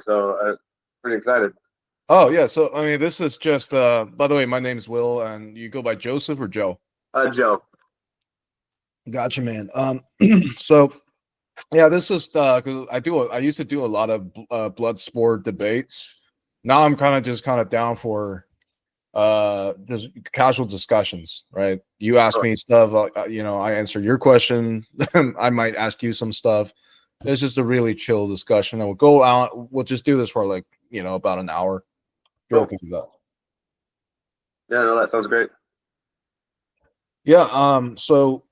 So pretty excited. Oh yeah, so I mean, this is just. By the way, my name is Will, and you go by Joseph or Joe? Joe. Gotcha, man. So yeah, this is because I used to do a lot of blood sport debates. Now I'm kind of down for just casual discussions, right? You ask Sure. me stuff, I answer your question. I might ask you some stuff. It's just a really chill discussion, and we'll go out. We'll just do this for like about an hour. You're Cool. okay with that? Yeah, no, that sounds great. Yeah. So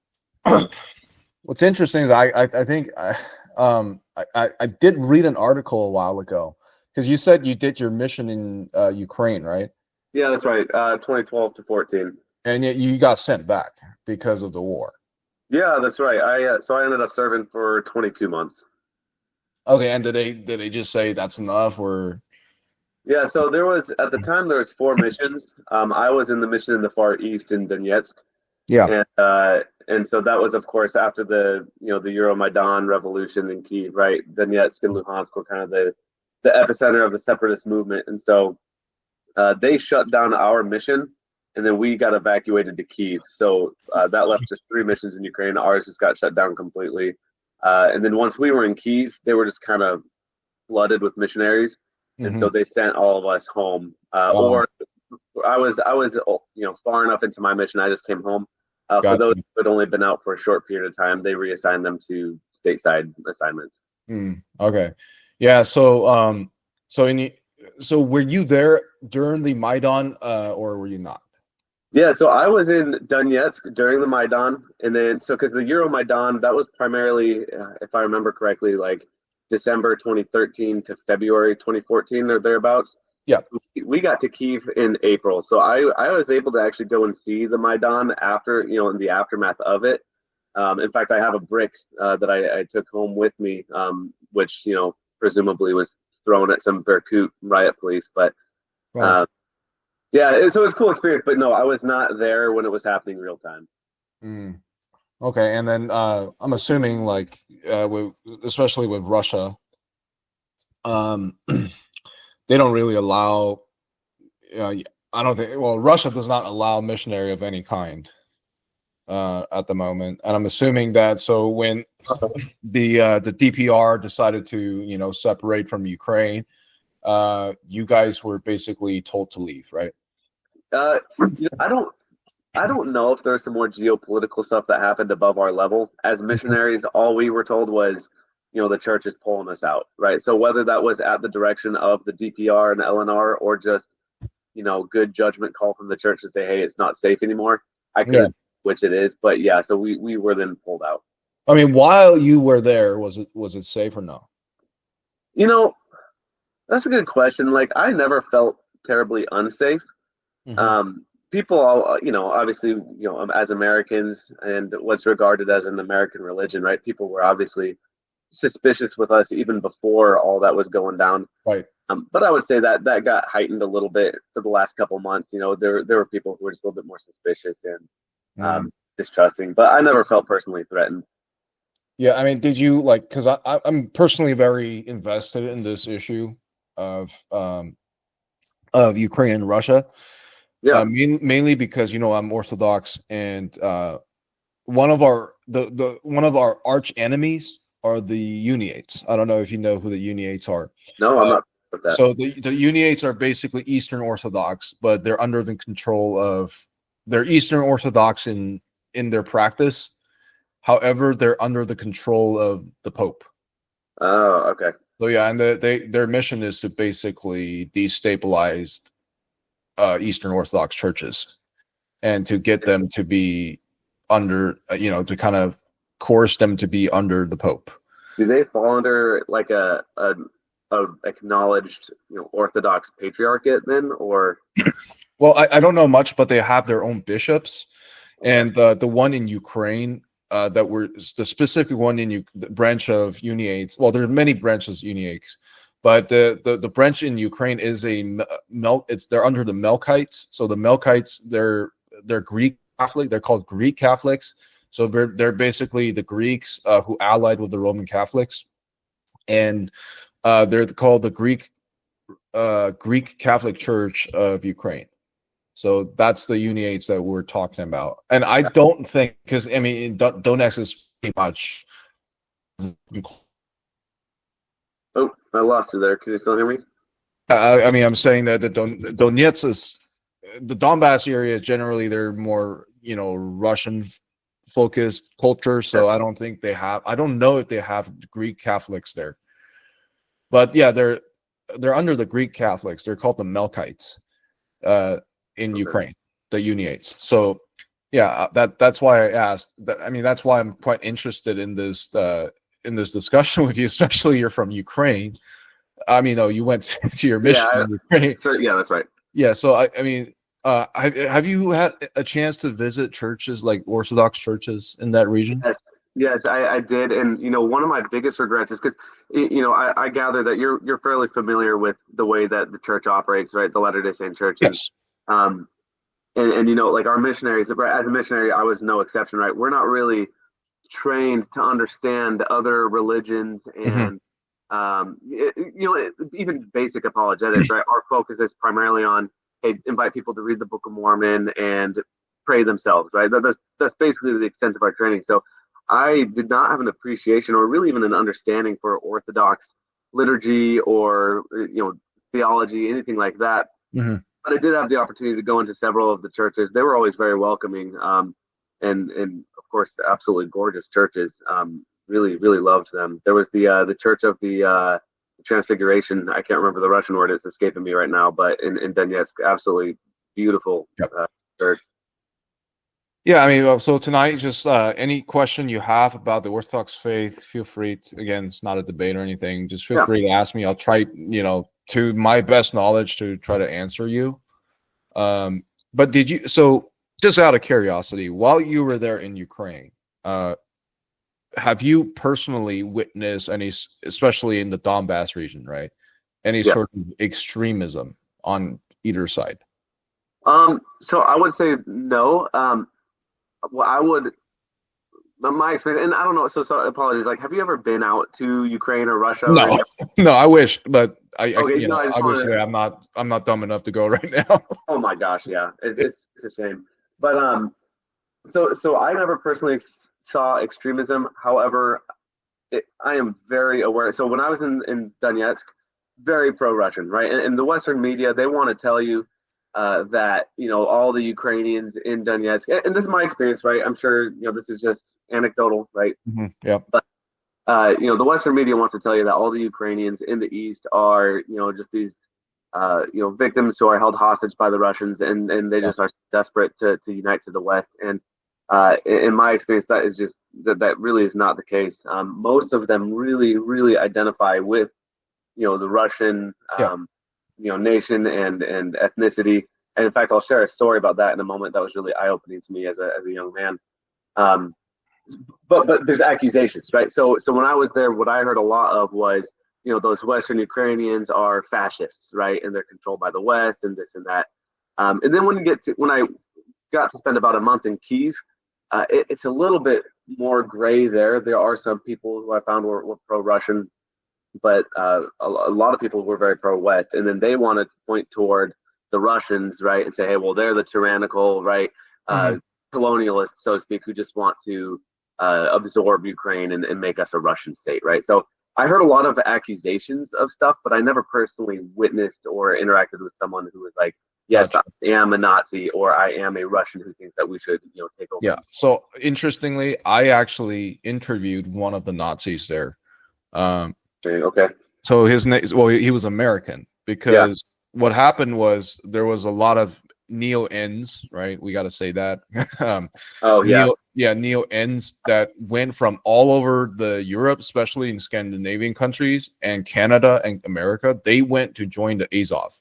what's interesting is I think I did read an article a while ago because you said you did your mission in Ukraine, right? Yeah, that's right. 2012 to 14. And yet you got sent back because of the war. Yeah, that's right. I ended up serving for 22 months. Okay, and did they just say that's enough or Yeah, so there was at the time there was four missions. I was in the mission in the far east in Donetsk, yeah. and so that was of course after the Euromaidan revolution in Kiev, right? Donetsk and Luhansk were kind of the epicenter of the separatist movement, and so they shut down our mission, and then we got evacuated to Kiev. So that left just three missions in Ukraine. Ours just got shut down completely. And then once we were in Kiev, they were just kind of flooded with missionaries, and so Hmm. they sent all of us home. Oh, Or I was far enough into my mission, I just came home. For got those you. who had only been out for a short period of time, they reassigned them to stateside assignments. Okay. Yeah, so so were you there during the Maidan or were you not? Yeah, so I was in Donetsk during the Maidan, and then so because the Euromaidan that was primarily, if I remember correctly, like December 2013 to February 2014 or thereabouts. Yeah. We got to Kiev in April, so I was able to actually go and see the Maidan after in the aftermath of it. In fact, I have a brick that I took home with me, which presumably was thrown at some Berkut riot police, but. Well, Uh, yeah, so it was a cool experience, but no, I was not there when it was happening real time. mm, okay, and then I'm assuming like especially with Russia, they don't really allow. Uh, I don't think. Well, Russia does not allow missionary of any kind at the moment, and I'm assuming that. So when the DPR decided to separate from Ukraine, you guys were basically told to leave, right? Uh, I don't know if there's some more geopolitical stuff that happened above our level. As missionaries, all we were told was, the church is pulling us out, right? So whether that was at the direction of the DPR and LNR or just, good judgment call from the church to say, hey, it's not safe anymore. I Yeah. couldn't, which it is, but yeah, so we were then pulled out. I mean, while you were there, was it safe or no? You know, that's a good question. Like I never felt terribly unsafe. Hmm. People all obviously as Americans and what's regarded as an American religion, right? People were obviously suspicious with us even before all that was going down. Right. But I would say that got heightened a little bit for the last couple months. There were people who were just a little bit more suspicious and Mm. distrusting, but I never felt personally threatened. Yeah, I mean, did you like? Because I'm personally very invested in this issue of Ukraine and Russia, Yeah. mainly because I'm Orthodox, and one of our the one of our arch enemies are the Uniates. I don't know if you know who the Uniates are. No, I'm Uh, not with that. so the Uniates are basically Eastern Orthodox, but they're under the control of they're Eastern Orthodox in their practice. However, they're under the control of the Pope. Oh, okay. So yeah, and their mission is to basically destabilize Eastern Orthodox churches and to get them to be under, to kind of coerce them to be under the Pope. Do they fall under like a acknowledged Orthodox patriarchate then, or Well, I don't know much, but they have their own bishops, okay? and the one in Ukraine that were the specific one in the branch of Uniates. Well, there are many branches Uniates, but the branch in Ukraine is they're under the Melkites. So the Melkites they're Greek Catholic. They're called Greek Catholics. So they're basically the Greeks who allied with the Roman Catholics, and They're called the Greek Catholic Church of Ukraine. So that's the Uniates that we're talking about. And I don't think, because I mean, Donetsk is pretty much. Oh, I lost you there. Can you still hear me? I mean, I'm saying that the Donetsk is the Donbass area. Generally, they're more, Russian focused culture. So I don't think they have. I don't know if they have Greek Catholics there. But yeah, they're under the Greek Catholics. They're called the Melkites in Ukraine, the Uniates. So yeah, that's why I asked. I mean, that's why I'm quite interested in this discussion with you, especially you're from Ukraine. I mean, you went to your mission in Ukraine. Yeah, that's right. Yeah, so I mean, have you had a chance to visit churches like Orthodox churches in that region? Yes, I did, and one of my biggest regrets is because I gather that you're fairly familiar with the way that the church operates, right? The Latter-day Saint churches. Yes. And like our missionaries, as a missionary, I was no exception, right? We're not really trained to understand other religions and even basic apologetics, right? Our focus is primarily on, hey, invite people to read the Book of Mormon and pray themselves, right? That's basically the extent of our training. So I did not have an appreciation or really even an understanding for Orthodox liturgy or theology, anything like that. Mm-hmm. But I did have the opportunity to go into several of the churches. They were always very welcoming, and of course, absolutely gorgeous churches. Really, really loved them. There was the Church of the Transfiguration. I can't remember the Russian word; it's escaping me right now. But in Donetsk, absolutely beautiful church. Yeah, I mean, so tonight, just any question you have about the Orthodox faith, feel free to, again, it's not a debate or anything. Just feel free to ask me. I'll try, to my best knowledge to try to answer you. But so just out of curiosity, while you were there in Ukraine, have you personally witnessed any, especially in the Donbass region, right? Any sort of extremism on either side? So I would say no. Well, I would, my experience, and I don't know. So apologies. Like, have you ever been out to Ukraine or Russia? No, no. I wish, but obviously, I'm not dumb enough to go right now. Oh my gosh, yeah, it's a shame. But so I never personally saw extremism. However, I am very aware. So when I was in Donetsk, very pro-Russian, right? And the Western media, they want to tell you that all the Ukrainians in Donetsk, and this is my experience, right? I'm sure this is just anecdotal, right? Mm-hmm. Yeah. But the Western media wants to tell you that all the Ukrainians in the East are just these victims who are held hostage by the Russians, and they just are desperate to unite to the West. And in my experience, that is just that really is not the case. Most of them really, really identify with the Russian nation and ethnicity. And in fact, I'll share a story about that in a moment. That was really eye-opening to me as a young man. But there's accusations, right? So when I was there, what I heard a lot of was, those Western Ukrainians are fascists, right? And they're controlled by the West and this and that. And then when I got to spend about a month in Kyiv, it's a little bit more gray there. There are some people who I found were pro-Russian, but a lot of people were very pro-West, and then they wanted to point toward the Russians, right, and say, hey, well, they're the tyrannical, right, colonialists, so to speak, who just want to absorb Ukraine and make us a Russian state, right? So I heard a lot of accusations of stuff, but I never personally witnessed or interacted with someone who was like, yes, I am a Nazi, or I am a Russian who thinks that we should, take over. Yeah. So interestingly, I actually interviewed one of the Nazis there. Okay. So his name, he was American, because what happened was there was a lot of neo-ends, right? We got to say that. Neo-ends that went from all over the Europe, especially in Scandinavian countries and Canada and America. They went to join the Azov.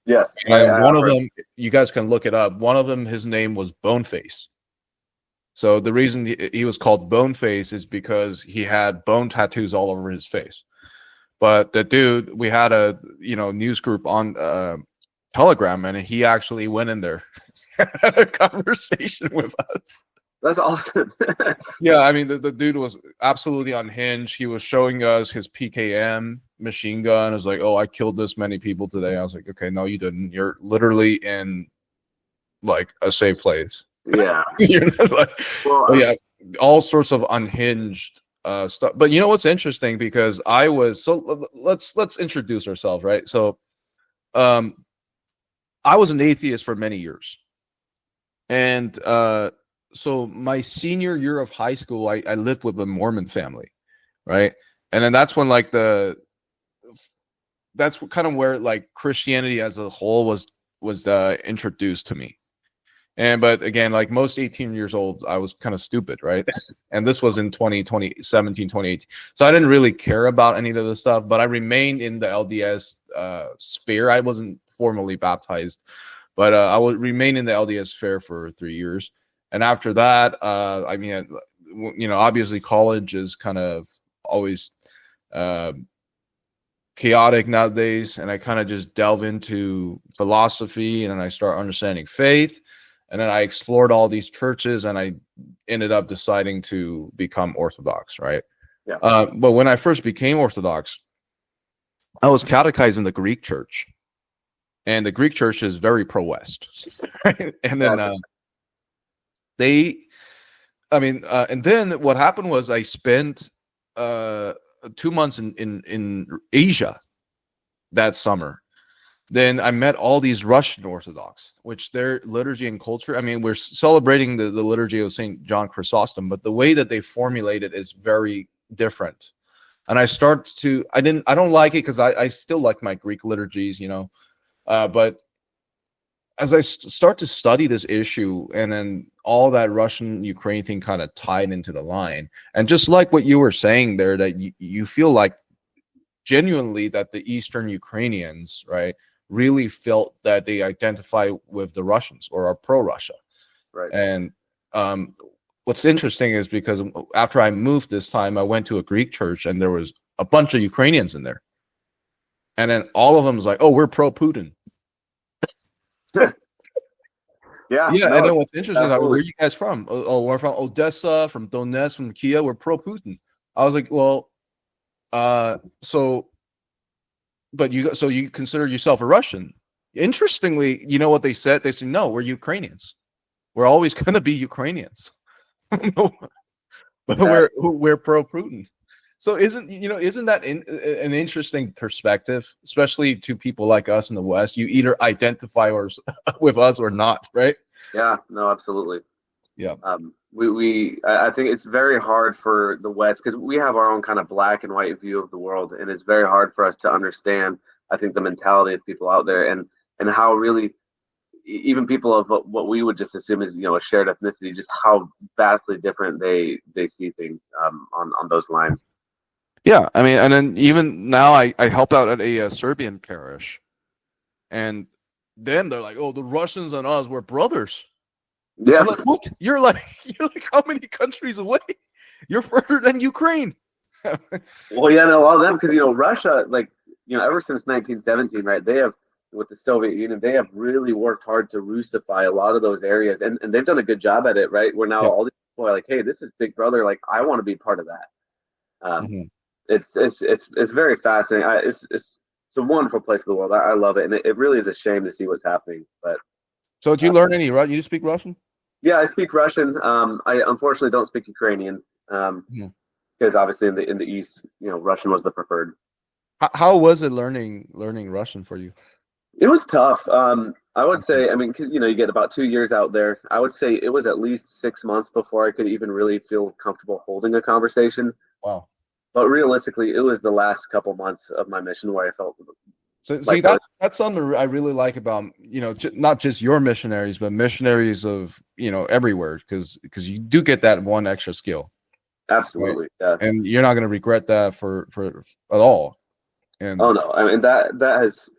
Yes. And one of them, you guys can look it up. One of them, his name was Boneface. So the reason he was called Boneface is because he had bone tattoos all over his face. But the dude, we had a news group on Telegram, and he actually went in there, had a conversation with us. That's awesome. Yeah, I mean the dude was absolutely unhinged. He was showing us his PKM, machine gun. It's like, oh, I killed this many people today. I was like, okay, no, you didn't. You're literally in like a safe place. Yeah. You're like, Well, yeah, all sorts of unhinged stuff. But you know what's interesting, because I was let's introduce ourselves, right? So I was an atheist for many years. And so my senior year of high school, I lived with a Mormon family, right? And then that's when like that's kind of where like Christianity as a whole was introduced to me. But again, like most 18 years old, I was kind of stupid, right? And this was in 2017, 2018. So I didn't really care about any of the stuff, but I remained in the LDS sphere. I wasn't formally baptized, but I would remain in the LDS sphere for 3 years. And after that, I mean, you know, obviously college is kind of always chaotic nowadays. And I kind of just delve into philosophy, and then I start understanding faith. And then I explored all these churches, and I ended up deciding to become Orthodox, right? Yeah. But when I first became Orthodox, I was catechized in the Greek church. And the Greek church is very pro-West. Right? And then and then what happened was I spent 2 months in Asia that summer. Then I met all these Russian Orthodox, which their liturgy and culture, I mean, we're celebrating the liturgy of St. John Chrysostom, but the way that they formulate it is very different. And I don't like it because I still like my Greek liturgies, you know. But as I start to study this issue, and then all that Russian Ukraine thing kind of tied into the line, and just like what you were saying there, that you feel like genuinely that the Eastern Ukrainians, right, really felt that they identify with the Russians or are pro-Russia. Right. And what's interesting is because after I moved this time, I went to a Greek church, and there was a bunch of Ukrainians in there. And then all of them was like, oh, we're pro-Putin. Yeah. Yeah, No, and then what's interesting is like, where absolutely. are you guys from? Oh, we're from Odessa, from Donetsk, from Kiev. We're pro-Putin. I was like, well, but you consider yourself a Russian. Interestingly, you know what they said? They said, no, we're Ukrainians. We're always going to be Ukrainians. But we're pro-Putin. So isn't that an interesting perspective, especially to people like us in the West? You either identify with us or not, right? Yeah, no, absolutely. Yeah. I think it's very hard for the West because we have our own kind of black and white view of the world, and it's very hard for us to understand, I think, the mentality of people out there, and how really even people of what we would just assume is, you know, a shared ethnicity, just how vastly different they see things on those lines. Yeah, I mean, and then even now I help out at a Serbian parish, and then they're like, "Oh, the Russians and us, we're brothers." Yeah. I'm like, what? You're like how many countries away? You're further than Ukraine. Well, yeah, no, a lot of them, because, you know, Russia, like, you know, ever since 1917, right? They have, with the Soviet Union, they have really worked hard to Russify a lot of those areas, and they've done a good job at it, right? Where now all these people are like, "Hey, this is Big Brother. Like, I want to be part of that." It's very fascinating. It's a wonderful place in the world. I love it, and it really is a shame to see what's happening. But so, do you learn any Russian? You speak Russian? yeah, I speak Russian. I unfortunately don't speak Ukrainian, because obviously in the East, you know, Russian was the preferred. How was it learning Russian for you? It was tough. I would say, I mean, 'cause, you know, you get about 2 years out there. I would say it was at least 6 months before I could even really feel comfortable holding a conversation. Wow. But realistically, it was the last couple months of my mission where I felt. So see, that's something I really like about, you know, not just your missionaries, but missionaries of, you know, everywhere, because you do get that one extra skill. Absolutely, right? yeah. And you're not going to regret that for at all. And oh no, I mean that has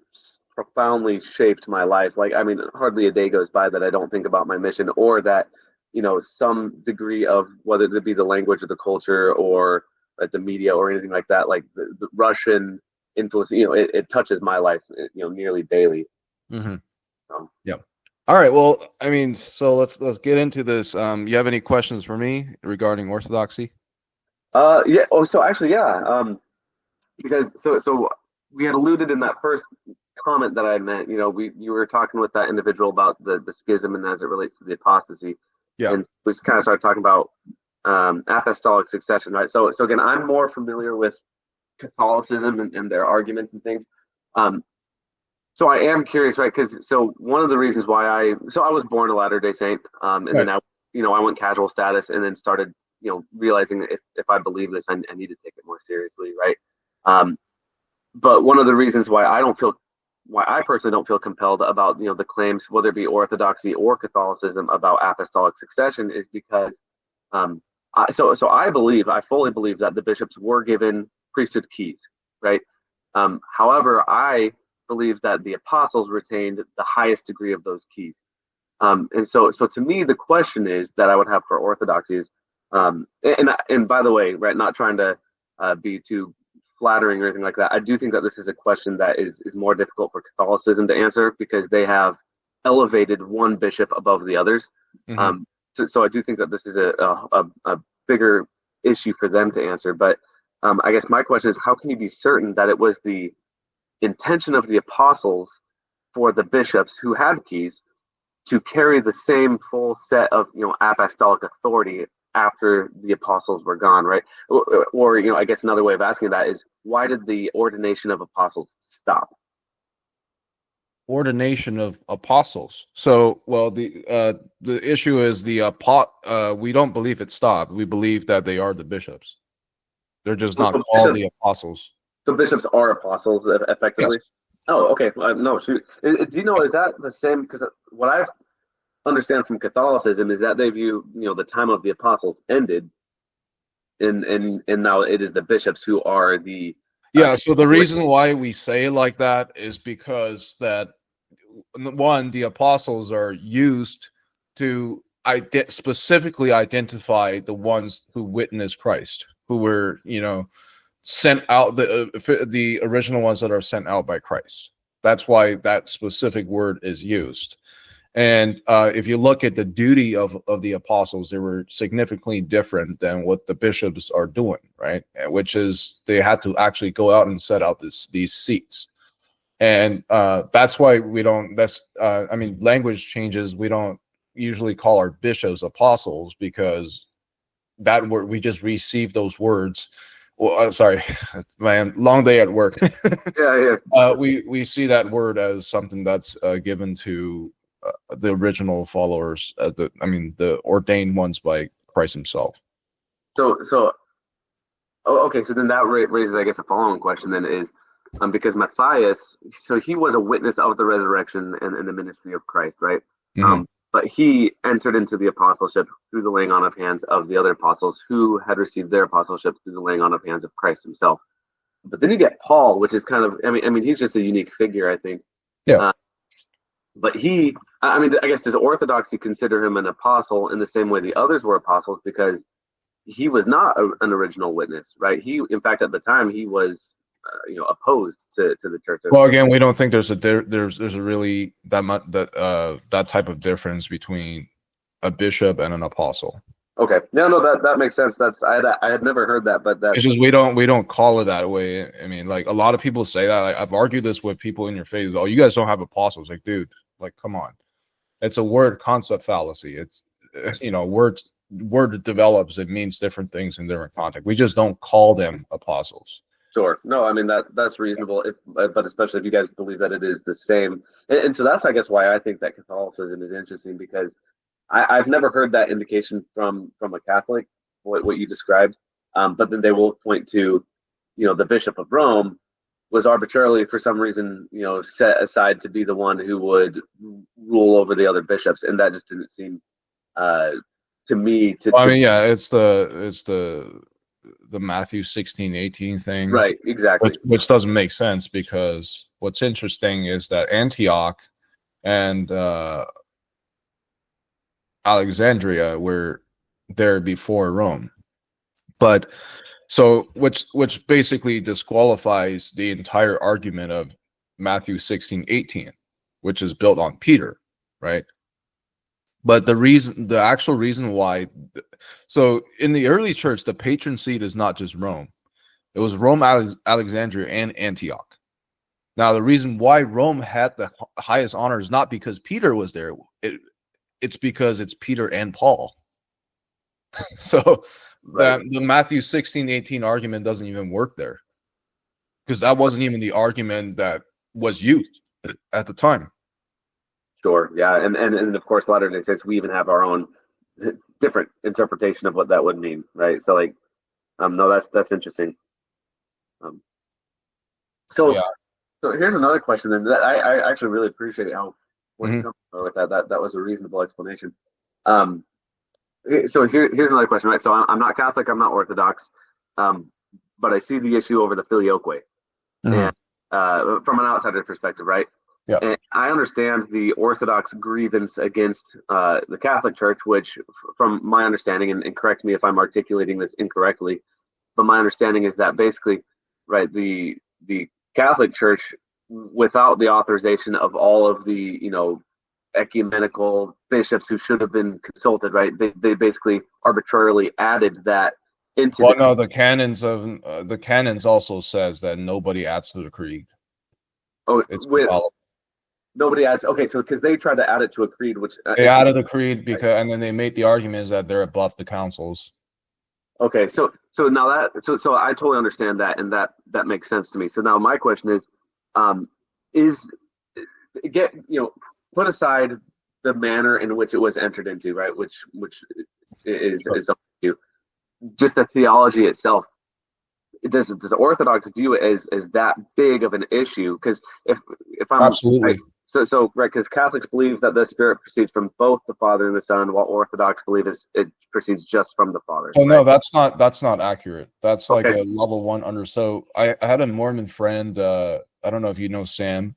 profoundly shaped my life. Like, I mean, hardly a day goes by that I don't think about my mission, or that, you know, some degree of, whether it be the language or the culture or the media or anything like that, like the Russian influence, you know, it touches my life, you know, nearly daily. Yeah. All right. Well, I mean, so let's get into this. You have any questions for me regarding Orthodoxy? Yeah. Oh, so actually, yeah. because so we had alluded in that first comment that I meant, you were talking with that individual about the schism and as it relates to the apostasy, Yeah. and we kind of started talking about apostolic succession, right? So again, I'm more familiar with Catholicism and their arguments and things. So I am curious, right? Because so one of the reasons why I was born a Latter-day Saint, and Right. then I went casual status, and then started realizing if I believe this, I need to take it more seriously, right? But one of the reasons why I personally don't feel compelled about the claims, whether it be Orthodoxy or Catholicism, about apostolic succession, is because so I fully believe that the bishops were given priesthood keys, right? However, I believe that the apostles retained the highest degree of those keys. And so to me, the question is that I would have for Orthodoxy is, and by the way, right, not trying to be too flattering or anything like that. I do think that this is a question that is more difficult for Catholicism to answer because they have elevated one bishop above the others. Mm-hmm. So I do think that this is a bigger issue for them to answer. But I guess my question is, how can you be certain that it was the intention of the apostles for the bishops who had keys to carry the same full set of apostolic authority after the apostles were gone, right? Or I guess another way of asking that is, why did the ordination of apostles stop? Ordination of apostles. So, well, the issue is we don't believe it stopped. We believe that they are the bishops. They're just not called the apostles. So bishops are apostles, effectively. Yes. Oh, okay. No, shoot. Do you know, is that the same? Because what I understand from Catholicism is that they view the time of the apostles ended, and now it is the bishops who are the So the reason why we say it like that is because that one, the apostles are used to specifically identify the ones who witnessed Christ, who were sent out, the original ones that are sent out by Christ. That's why that specific word is used. And if you look at the duty of the apostles, they were significantly different than what the bishops are doing, right? Which is they had to actually go out and set out these seats. And that's why we don't, language changes. We don't usually call our bishops apostles because that word, we just receive those words. Well, sorry, man, long day at work. Yeah. We see that word as something that's given to the original followers, the ordained ones by Christ himself. Okay, so then that raises, I guess, a following question then is, because Matthias, so he was a witness of the resurrection and the ministry of Christ, right? Mm-hmm. But he entered into the apostleship through the laying on of hands of the other apostles who had received their apostleship through the laying on of hands of Christ himself. But then you get Paul, which is kind of, he's just a unique figure, I think. Yeah. But I guess, does Orthodoxy consider him an apostle in the same way the others were apostles? Because he was not an original witness, right? In fact, at the time, he was opposed to the church. Well, again, we don't think there's a really that type of difference between a bishop and an apostle. Okay, no, that makes sense. I had never heard that, but it's just we don't call it that way. I mean, like a lot of people say that. Like, I've argued this with people in your face. Oh, you guys don't have apostles. Like, dude, like, come on. It's a word concept fallacy. It's word develops. It means different things in different context. We just don't call them apostles. Sure. No, that's reasonable. But especially if you guys believe that it is the same, and so that's, I guess, why I think that Catholicism is interesting, because I've never heard that indication from a Catholic, what you described. But then they will point to, the Bishop of Rome was arbitrarily, for some reason, set aside to be the one who would rule over the other bishops, and that just didn't seem to me to. It's the Matthew 16:18 thing, right? Exactly, which doesn't make sense, because what's interesting is that Antioch and Alexandria were there before Rome, but so which basically disqualifies the entire argument of Matthew 16:18, which is built on Peter, right? But the actual reason why, so in the early church, the patron seat is not just Rome. It was Rome, Alexandria, and Antioch. Now, the reason why Rome had the highest honor is not because Peter was there. It's because it's Peter and Paul. So Right. the Matthew 16:18 argument doesn't even work there, because that wasn't even the argument that was used at the time. Sure. Yeah. And of course, Latter-day Saints, we even have our own different interpretation of what that would mean. Right. So like, no, that's interesting. So, Yeah. so here's another question then. That I actually really appreciate how where you come from with that. That was a reasonable explanation. So here's another question, right? So I'm not Catholic, I'm not Orthodox, but I see the issue over the filioque, and from an outsider perspective, right? Yeah. And I understand the Orthodox grievance against the Catholic Church, which, from my understanding, and correct me if I'm articulating this incorrectly, but my understanding is that basically, right, the Catholic Church, without the authorization of all of the ecumenical bishops who should have been consulted, right? They basically arbitrarily added that into. Well, no, the canons also says that nobody adds to the creed. Oh, nobody adds. Okay, so because they tried to add it to a creed, which they added the creed and then they made the argument that they're above the councils. Okay, so now so I totally understand that, and that makes sense to me. So now my question is put aside the manner in which it was entered into, right? Which is up to you. Just the theology itself. Does Orthodox view it as that big of an issue? Because if I'm absolutely right, so right, because Catholics believe that the Spirit proceeds from both the Father and the Son, while Orthodox believe it proceeds just from the Father. Oh, right? No, that's not accurate. That's like a level 1 under. So I had a Mormon friend. I don't know if you know Sam.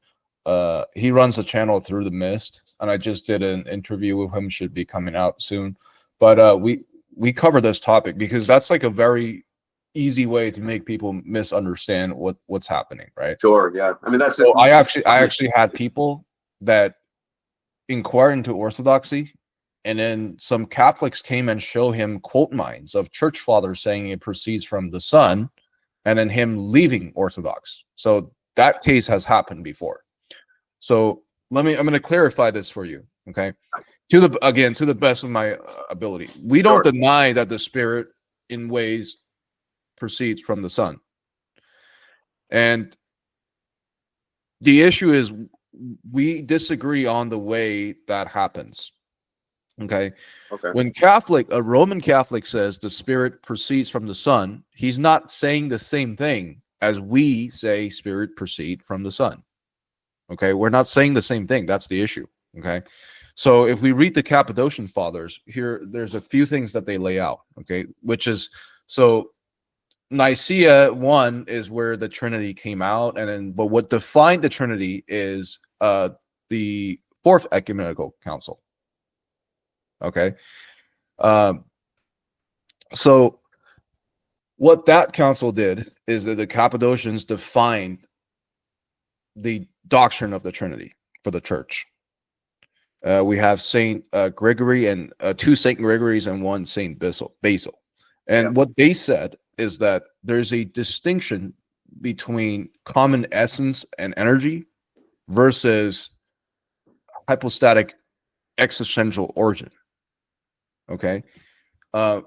He runs a channel Through the Mist, and I just did an interview with him. Should be coming out soon. But we cover this topic because that's like a very easy way to make people misunderstand what's happening, right? Sure, yeah. I mean, that's just. So I actually had people that inquire into Orthodoxy, and then some Catholics came and show him quote mines of church fathers saying it proceeds from the Son, and then him leaving Orthodox. So that case has happened before. So I'm going to clarify this for you, okay? To the best of my ability, we don't deny that the Spirit in ways proceeds from the Son, and the issue is we disagree on the way that happens. Okay. When a Roman Catholic says the Spirit proceeds from the Son, he's not saying the same thing as we say Spirit proceed from the Son. Okay, we're not saying the same thing. That's the issue. Okay, so if we read the Cappadocian Fathers here, there's a few things that they lay out. Okay, which is so Nicaea 1 is where the Trinity came out, but what defined the Trinity is the Fourth Ecumenical Council. Okay, so what that council did is that the Cappadocians defined the doctrine of the Trinity for the church. We have Saint Gregory and 2 Saint Gregories and 1 Saint Basil. And what they said is that there's a distinction between common essence and energy versus hypostatic existential origin. Okay. I'm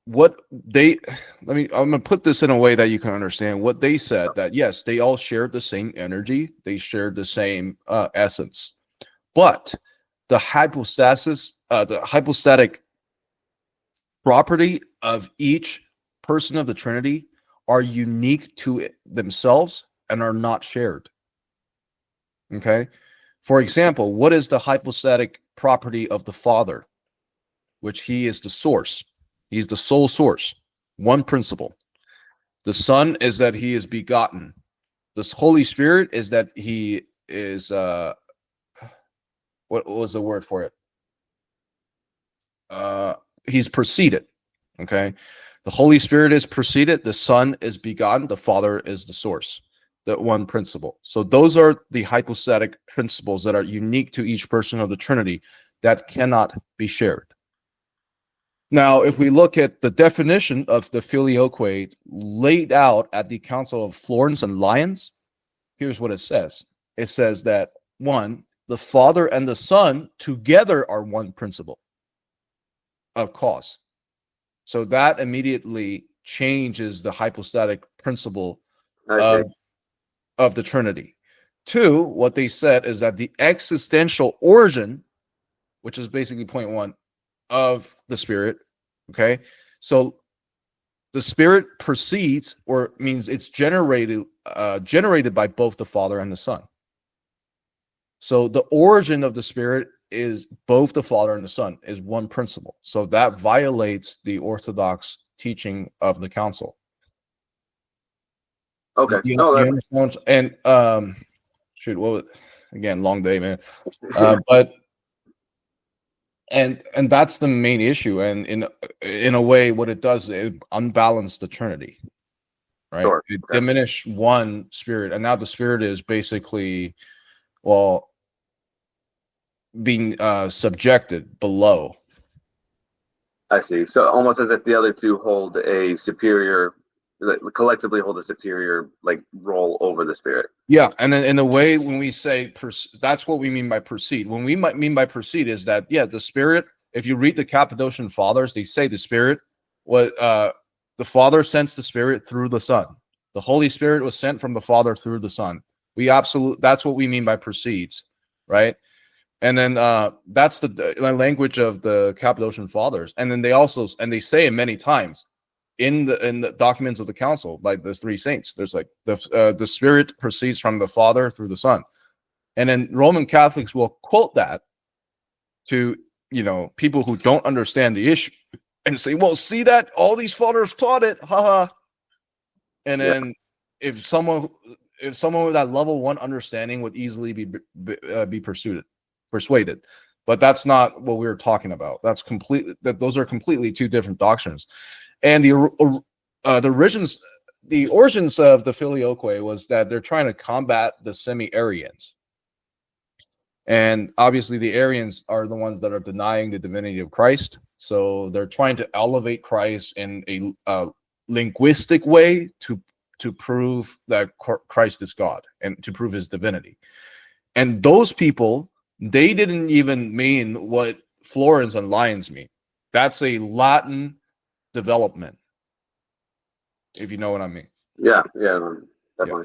going to put this in a way that you can understand what they said, that yes, they all shared the same energy. They shared the same essence, but the hypostatic property of each person of the Trinity are unique to themselves and are not shared. Okay. For example, what is the hypostatic property of the Father? Which he is the source. He's the sole source. One principle. The Son is that he is begotten. The Holy Spirit is that he is what was the word for it? He's proceeded. Okay. The Holy Spirit is proceeded. The Son is begotten. The Father is the source. That one principle. So those are the hypostatic principles that are unique to each person of the Trinity that cannot be shared. Now, if we look at the definition of the filioque laid out at the Council of Florence and Lyons, here's what it says. It says that, one, the Father and the Son together are one principle of cause. So that immediately changes the hypostatic principle of the Trinity. Two, what they said is that the existential origin, which is basically point one, of the Spirit, okay? So the Spirit proceeds, or means it's generated by both the Father and the Son. So the origin of the Spirit is both the Father and the Son, is one principle. So that violates the Orthodox teaching of the Council. Okay. You understand? And shoot, what was, again, long day, man. But and that's the main issue. And in a way, what it does, it unbalanced the Trinity, right? Sure. It diminished one Spirit, and now the Spirit is basically, well, being subjected below. I see. So almost as if the other two hold a superior, collectively hold a superior like role over the Spirit. Yeah, and then in a way, when we say that's what we mean by proceed. When we might mean by proceed is that, yeah, the Spirit. If you read the Cappadocian Fathers, they say the Spirit was the Father sends the Spirit through the Son. The Holy Spirit was sent from the Father through the Son. That's what we mean by proceeds, right? And then that's the language of the Cappadocian Fathers. And then they say it many times in the documents of the Council, like the three saints. There's like the Spirit proceeds from the Father through the Son. And then Roman Catholics will quote that to, people who don't understand the issue and say, well, see that? All these fathers taught it. Haha. And then if someone with that level one understanding would easily be persuaded, but that's not what we were talking about. Those are completely two different doctrines. And the origins of the filioque was that they're trying to combat the semi-Arians, and obviously the Arians are the ones that are denying the divinity of Christ. So they're trying to elevate Christ in a linguistic way to prove that Christ is God and to prove his divinity. And those people, they didn't even mean what Florence and Lyons mean. That's a Latin development, if you know what I mean. Yeah, definitely. Yeah.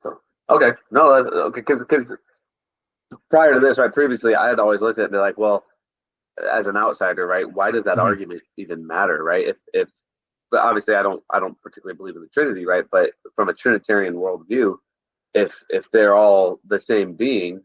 So okay, no, that's okay, because prior to this, right, previously, I had always looked at it and be like, well, as an outsider, right, why does that argument even matter, right? But obviously, I don't particularly believe in the Trinity, right? But from a Trinitarian worldview, if they're all the same being,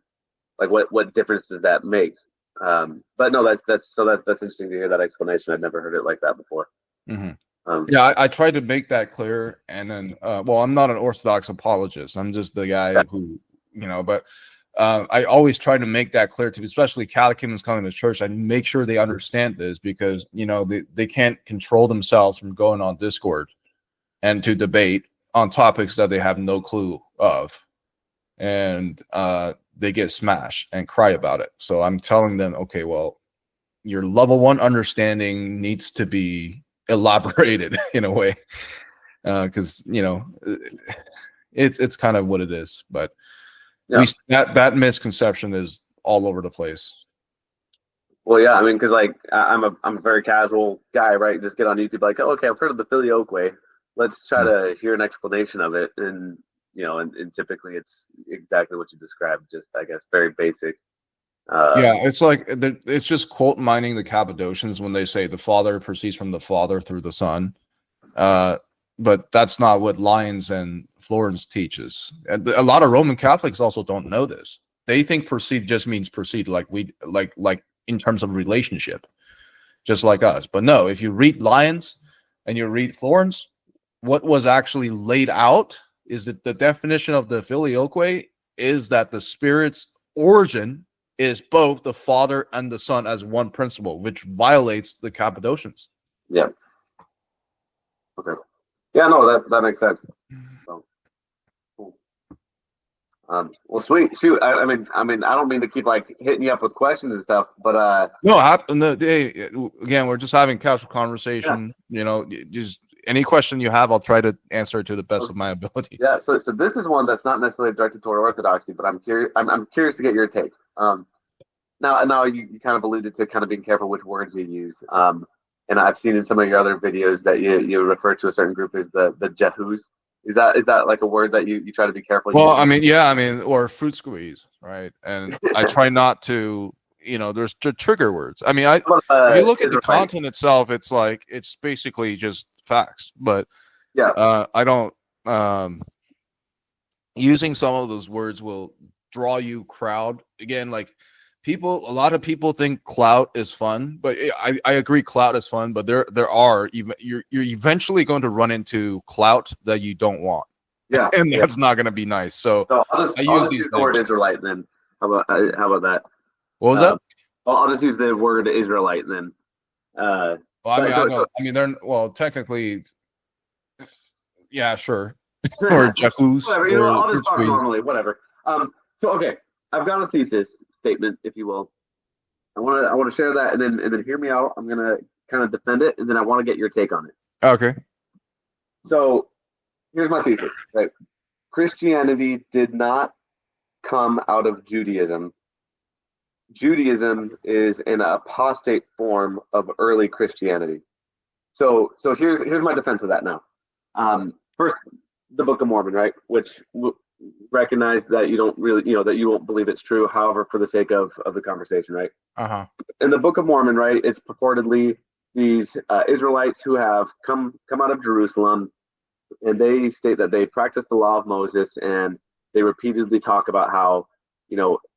like what difference does that make? But no, that's interesting to hear that explanation. I'd never heard it like that before. Yeah, I tried to make that clear, and then I'm not an Orthodox apologist. I'm just the guy who, but I always try to make that clear to especially catechumens coming to church. I make sure they understand this because they can't control themselves from going on Discord and to debate on topics that they have no clue of, and they get smashed and cry about it. So I'm telling them, okay, well, your level one understanding needs to be elaborated in a way, because it's kind of what it is. But that misconception is all over the place. Well, yeah, I mean, because like I'm a very casual guy, right? Just get on YouTube, like, oh, okay, I've heard of the filioque. Let's try to hear an explanation of it, and and typically it's exactly what you described, just I guess very basic. It's like it's just quote mining the Cappadocians when they say the Father proceeds from the Father through the Son, but that's not what Lyons and Florence teaches. And a lot of Roman Catholics also don't know this. They think proceed just means proceed, like in terms of relationship, just like us. But no, if you read Lyons and you read Florence, what was actually laid out is that the definition of the filioque is that the Spirit's origin is both the Father and the Son as one principle, which violates the Cappadocians. Yeah. Okay. Yeah, no, that makes sense. So, cool. Well, sweet. Shoot. I don't mean to keep like hitting you up with questions and stuff, but No, hey, again, we're just having casual conversation. yeah. You know, just any question you have, I'll try to answer to the best of my ability. Yeah. So this is one that's not necessarily directed toward Orthodoxy, but I'm curious. I'm curious to get your take. Now you kind of alluded to kind of being careful which words you use. And I've seen in some of your other videos that you refer to a certain group as the Jehus. Is that like a word that you try to be careful? Well, or fruit squeeze, right? And I try not to, there's the trigger words. I mean, if you look at the content itself, it's like, it's basically just facts. But yeah, I don't, using some of those words will draw you crowd. Again, like a lot of people think clout is fun, but I agree clout is fun, but there are even you're eventually going to run into clout that you don't want. Yeah. And that's not going to be nice. So I'll just use the word Israelite then. How about that? What was that? I'll just use the word Israelite then. They're technically, yeah, sure. Or Jehus. Whatever, I'll just talk normally, whatever. So okay, I've got a thesis statement, if you will. I want to share that, and then hear me out. I'm gonna kind of defend it, and then I want to get your take on it. Okay. So here's my thesis. Right, Christianity did not come out of Judaism. Judaism is an apostate form of early Christianity. So here's my defense of that now. First, the Book of Mormon, right, which recognize that you don't really, that you won't believe it's true. However, for the sake of the conversation, right? In the Book of Mormon, right, it's purportedly these Israelites who have come out of Jerusalem, and they state that they practice the law of Moses, and they repeatedly talk about how,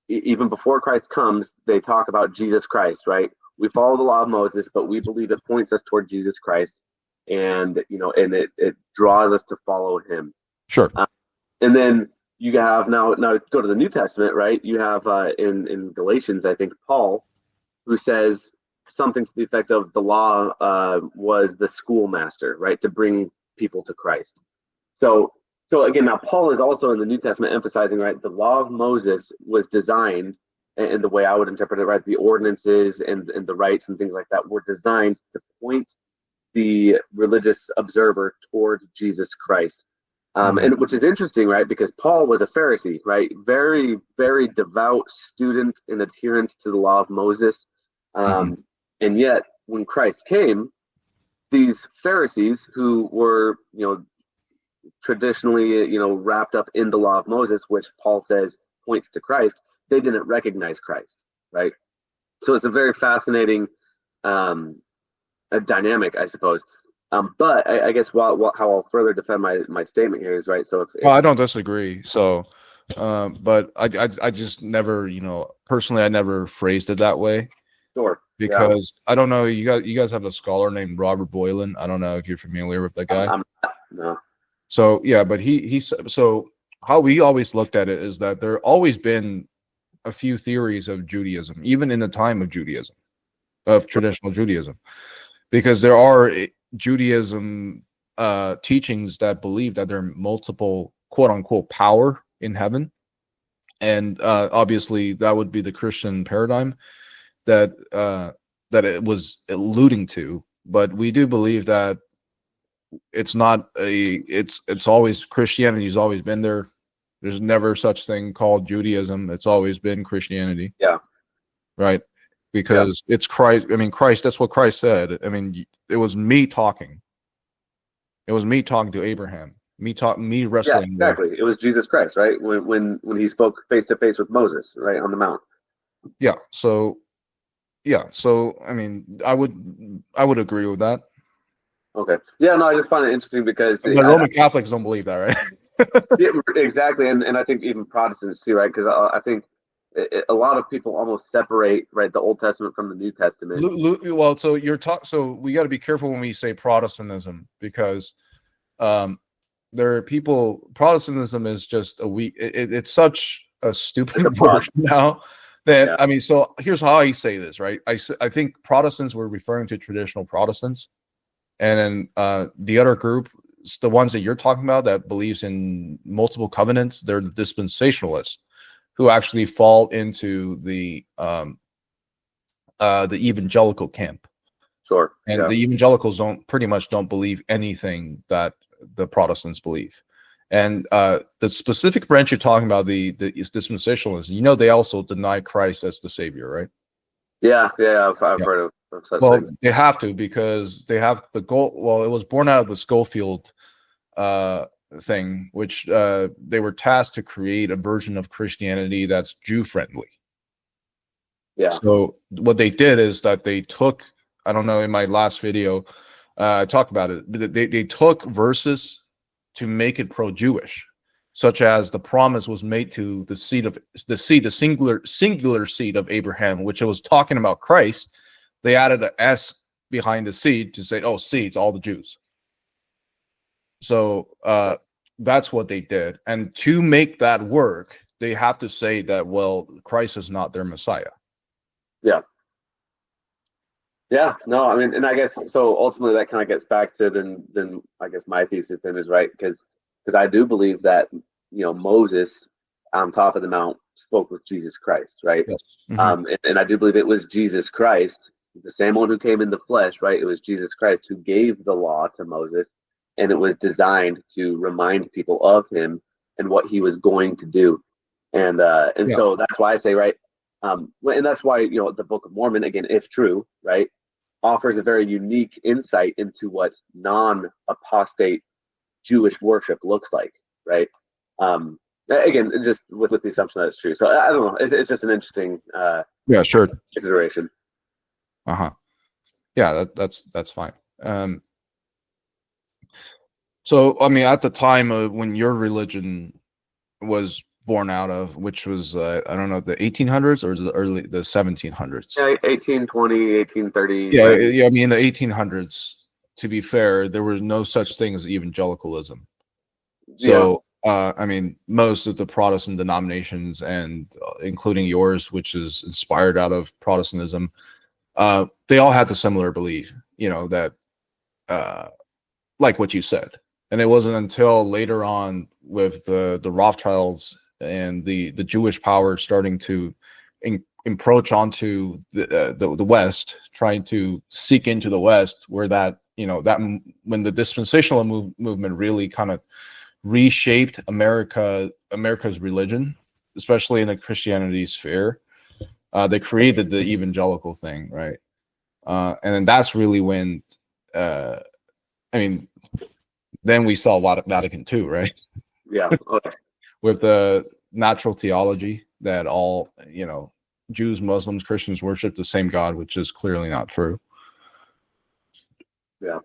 even before Christ comes, they talk about Jesus Christ, right? We follow the law of Moses, but we believe it points us toward Jesus Christ, and and it draws us to follow him. Sure. And then you have now go to the New Testament, right? You have in Galatians, I think, Paul, who says something to the effect of the law was the schoolmaster, right, to bring people to Christ. So again, now Paul is also in the New Testament emphasizing, right, the law of Moses was designed, and the way I would interpret it, right, the ordinances and the rites and things like that were designed to point the religious observer toward Jesus Christ. And which is interesting, right? Because Paul was a Pharisee, right? Very, very devout student and adherent to the law of Moses. And yet, when Christ came, these Pharisees who were, traditionally, wrapped up in the law of Moses, which Paul says points to Christ, they didn't recognize Christ, right? So it's a very fascinating dynamic, I suppose. But I guess how I'll further defend my statement here is, right. So well, I don't disagree. So, but I just never, personally, I never phrased it that way. Sure. Because I don't know, you guys have a scholar named Robert Boylan. I don't know if you're familiar with that guy. No. So yeah, but so how we always looked at it is that there always been a few theories of Judaism, even in the time of Judaism, of traditional Judaism, because there are Judaism teachings that believe that there are multiple quote unquote power in heaven, and obviously that would be the Christian paradigm that it was alluding to. But we do believe that it's not it's always, Christianity's always been there. There's never such thing called Judaism. It's always been Christianity. Yeah. Right. Because it's Christ. I mean, Christ, that's what Christ said. I mean, it was me talking. It was me talking to Abraham. Me wrestling. Yeah, exactly. It was Jesus Christ, right? When he spoke face to face with Moses, right, on the mount. Yeah. So I mean, I would agree with that. Okay. Yeah, no, I just find it interesting because the Roman Catholics don't believe that, right? Yeah, exactly, and I think even Protestants too, right? Because I think a lot of people almost separate, right, the Old Testament from the New Testament. Well, so so we got to be careful when we say Protestantism, because there are people. Protestantism is just a weak. It's such a stupid word now. That, I mean, so here's how I say this, right? I think Protestants were referring to traditional Protestants, and then the other group the ones that you're talking about that believes in multiple covenants, they're the dispensationalists who actually fall into the evangelical camp. Sure. And the evangelicals pretty much don't believe anything that the Protestants believe. And the specific branch you're talking about, the dispensationalists, they also deny Christ as the Savior, right? Yeah, I've heard of such things. They have to, because they have the goal. Well, it was born out of the Schofield thing, which they were tasked to create a version of Christianity that's Jew friendly. Yeah. So what they did is that they took, I don't know, in my last video, I talked about it, but they took verses to make it pro-Jewish, such as the promise was made to the singular seed of Abraham, which it was talking about Christ. They added an S behind the seed to say, oh, seeds, all the Jews. So that's what they did. And to make that work, they have to say that, well, Christ is not their Messiah. Yeah. Yeah, no, I mean, and I guess so. Ultimately, that kind of gets back to then I guess my thesis then is right, because I do believe that Moses on top of the mount spoke with Jesus Christ, right? Yes. Mm-hmm. And I do believe it was Jesus Christ, the same one who came in the flesh, right? It was Jesus Christ who gave the law to Moses, and it was designed to remind people of him and what he was going to do, and so that's why I say, right. And that's why the Book of Mormon, again, if true, right, offers a very unique insight into what non-apostate Jewish worship looks like, right? Again, just with the assumption that it's true. So I don't know. It's just an interesting sure consideration. Yeah, that's fine. So I mean, at the time of when your religion was born out of, which was I don't know, the 1800s or the 1700s? Yeah, 1820, 1830. Yeah. I mean, in the 1800s, to be fair, there was no such thing as evangelicalism. So I mean, most of the Protestant denominations, and including yours, which is inspired out of Protestantism, they all had the similar belief, that like what you said. And it wasn't until later on with the Rothschilds and the Jewish power starting to encroach onto the West, trying to seek into the West, where that when the dispensational movement really kind of reshaped America's religion, especially in the Christianity sphere, they created the evangelical thing, right? And then that's really when then we saw a lot of Vatican II, right? Yeah. Okay. With the natural theology that all, Jews, Muslims, Christians worship the same God, which is clearly not true. Yeah.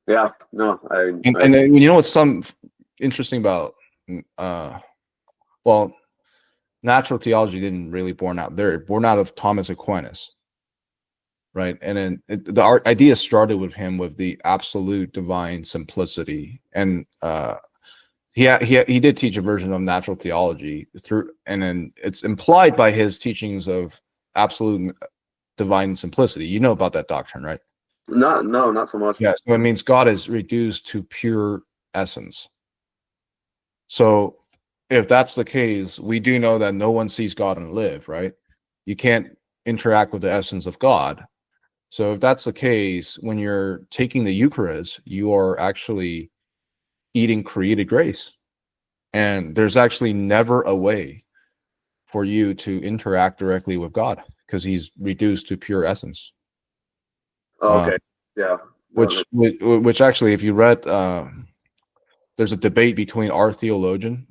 Yeah. No, and then, what's some interesting about, natural theology didn't really born out of Thomas Aquinas, right? And then the idea started with him with the absolute divine simplicity, and he did teach a version of natural theology and then it's implied by his teachings of absolute divine simplicity. You know about that doctrine, right? No, not so much. Yes, so it means God is reduced to pure essence. So if that's the case, we do know that no one sees God and live, right? You can't interact with the essence of God. So if that's the case, when you're taking the Eucharist, you are actually eating created grace. And there's actually never a way for you to interact directly with God, because he's reduced to pure essence. Oh, okay. Yeah. Which actually, if you read, there's a debate between our theologian,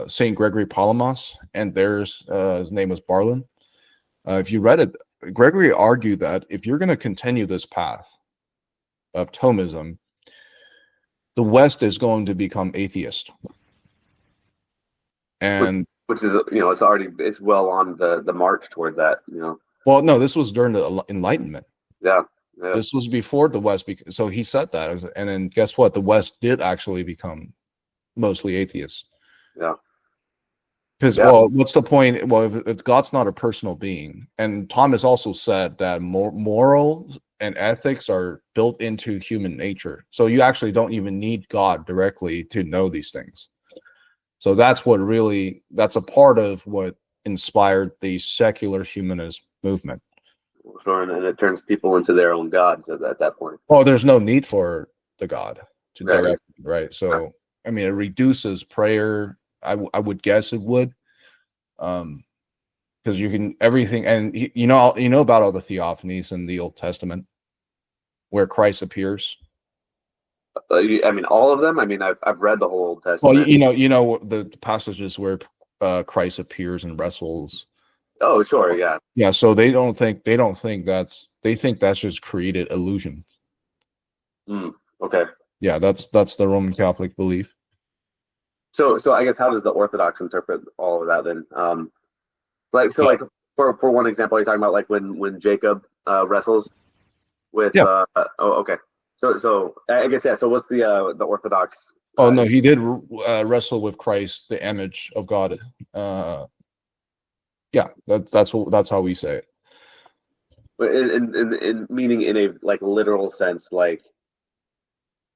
Saint Gregory Palamas, and theirs, his name was Barlin. If you read it, Gregory argued that if you're going to continue this path of Thomism, the West is going to become atheist. And which is, it's well on the march toward that, Well, no, this was during the Enlightenment. Yeah. This was before the West. So he said that, and then guess what? The West did actually become mostly atheists. Yeah. Because, well, what's the point? Well, if God's not a personal being, and Thomas also said that morals and ethics are built into human nature. So you actually don't even need God directly to know these things. So that's a part of what inspired the secular humanist movement. Sure, and it turns people into their own gods at that point. Well, there's no need for the God to Right. direct, right? So, I mean, it reduces prayer. I would guess it would, because you can everything, and you know about all the theophanies in the Old Testament where Christ appears. I mean, all of them. I mean, I've read the whole Old Testament. Well, you know the passages where Christ appears and wrestles. Oh, sure, yeah. Yeah, so they think that's just created illusion. Okay. Yeah, that's the Roman Catholic belief. So I guess how does the Orthodox interpret all of that then? Like for one example, you're talking about like when Jacob wrestles with Yeah. okay. So I guess yeah. So what's the Orthodox? Oh no, he did wrestle with Christ, the image of God. Yeah, that's how we say it. In meaning in a like literal sense, like,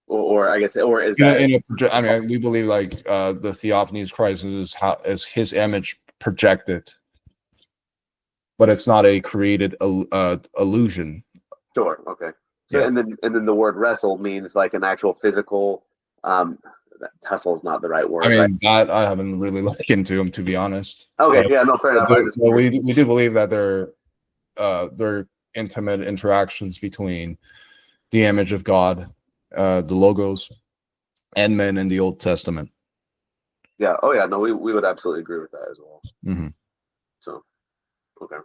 or I guess, or is that? I mean, we believe like the theophanies Christ is his image projected, but it's not a created illusion. Sure. Okay. So and then the word wrestle means like an actual physical. Tussle is not the right word. I mean, right? that I haven't really looked into him, to be honest. Okay. Yeah. No. Fair enough. So we do believe that they're intimate interactions between the image of God, the logos, and men in the Old Testament. Yeah. Oh yeah. No, we would absolutely agree with that as well. Mm-hmm. So, okay.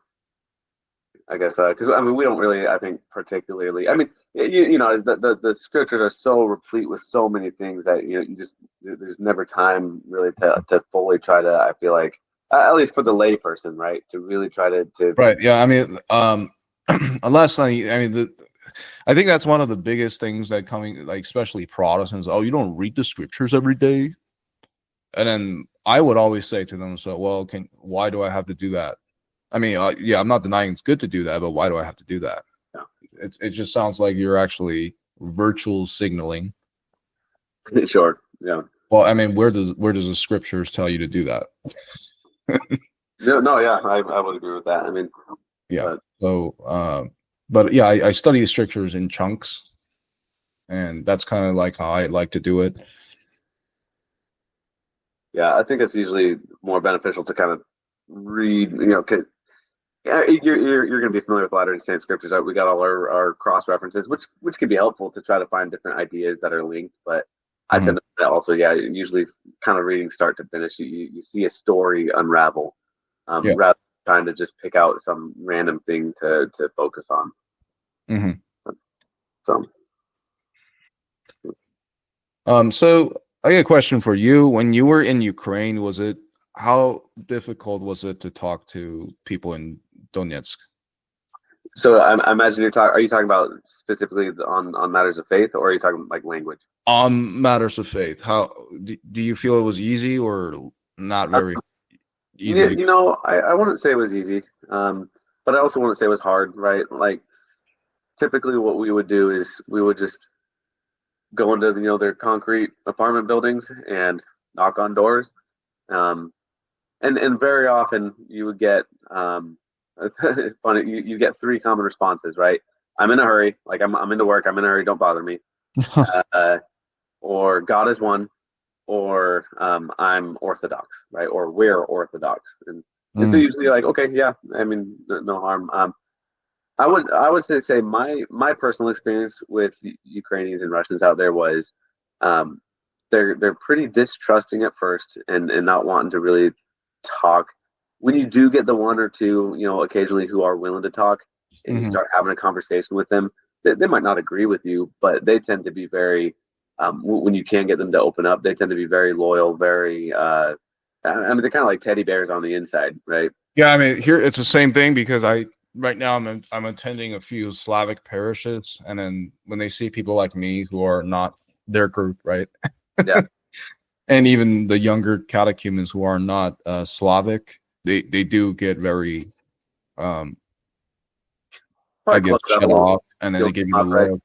I guess because I mean we don't really I think particularly I mean you know the scriptures are so replete with so many things that you just there's never time really to fully try to I feel like at least for the lay person, right, to really try to right. Yeah, I mean unless I mean I think that's one of the biggest things that coming like especially Protestants, oh, you don't read the scriptures every day. And then I would always say to them, so well, why do I have to do that? I mean, yeah, I'm not denying it's good to do that, but why do I have to do that? Yeah. It just sounds like you're actually virtual signaling. Sure. Yeah. Well, I mean, where does the scriptures tell you to do that? No, yeah, I would agree with that. I mean, yeah. But yeah, I study the scriptures in chunks, and that's kind of like how I like to do it. Yeah, I think it's usually more beneficial to kind of read, you're going to be familiar with Latter-day Saint scriptures. We got all our cross references, which can be helpful to try to find different ideas that are linked. But I tend to also, usually kind of reading start to finish, you see a story unravel, rather than trying to just pick out some random thing to focus on. So I got a question for you. When you were in Ukraine, how difficult was it to talk to people in Donetsk? So I imagine are you talking about specifically on matters of faith, or are you talking like language? On matters of faith. How do you feel it was easy or not very easy? I wouldn't say it was easy, but I also wouldn't say it was hard, right? Like typically what we would do is we would just go into their concrete apartment buildings and knock on doors, and very often you would get it's funny, you get three common responses, right? I'm in a hurry, like I'm into work, I'm in a hurry, don't bother me. Or God is one, or I'm Orthodox, right? Or we're Orthodox. And so usually like, okay, yeah, I mean, no harm. I would say my personal experience with Ukrainians and Russians out there was they're pretty distrusting at first and not wanting to really talk. When you do get the one or two, occasionally who are willing to talk and you start having a conversation with them, they might not agree with you, but they tend to be very, when you can get them to open up, they tend to be very loyal, very, I mean, they're kind of like teddy bears on the inside, right? Yeah, I mean, here it's the same thing because right now I'm attending a few Slavic parishes, and then when they see people like me who are not their group, right? Yeah. And even the younger catechumens who are not Slavic, they do get very, I guess, shut off. and then they give you the low,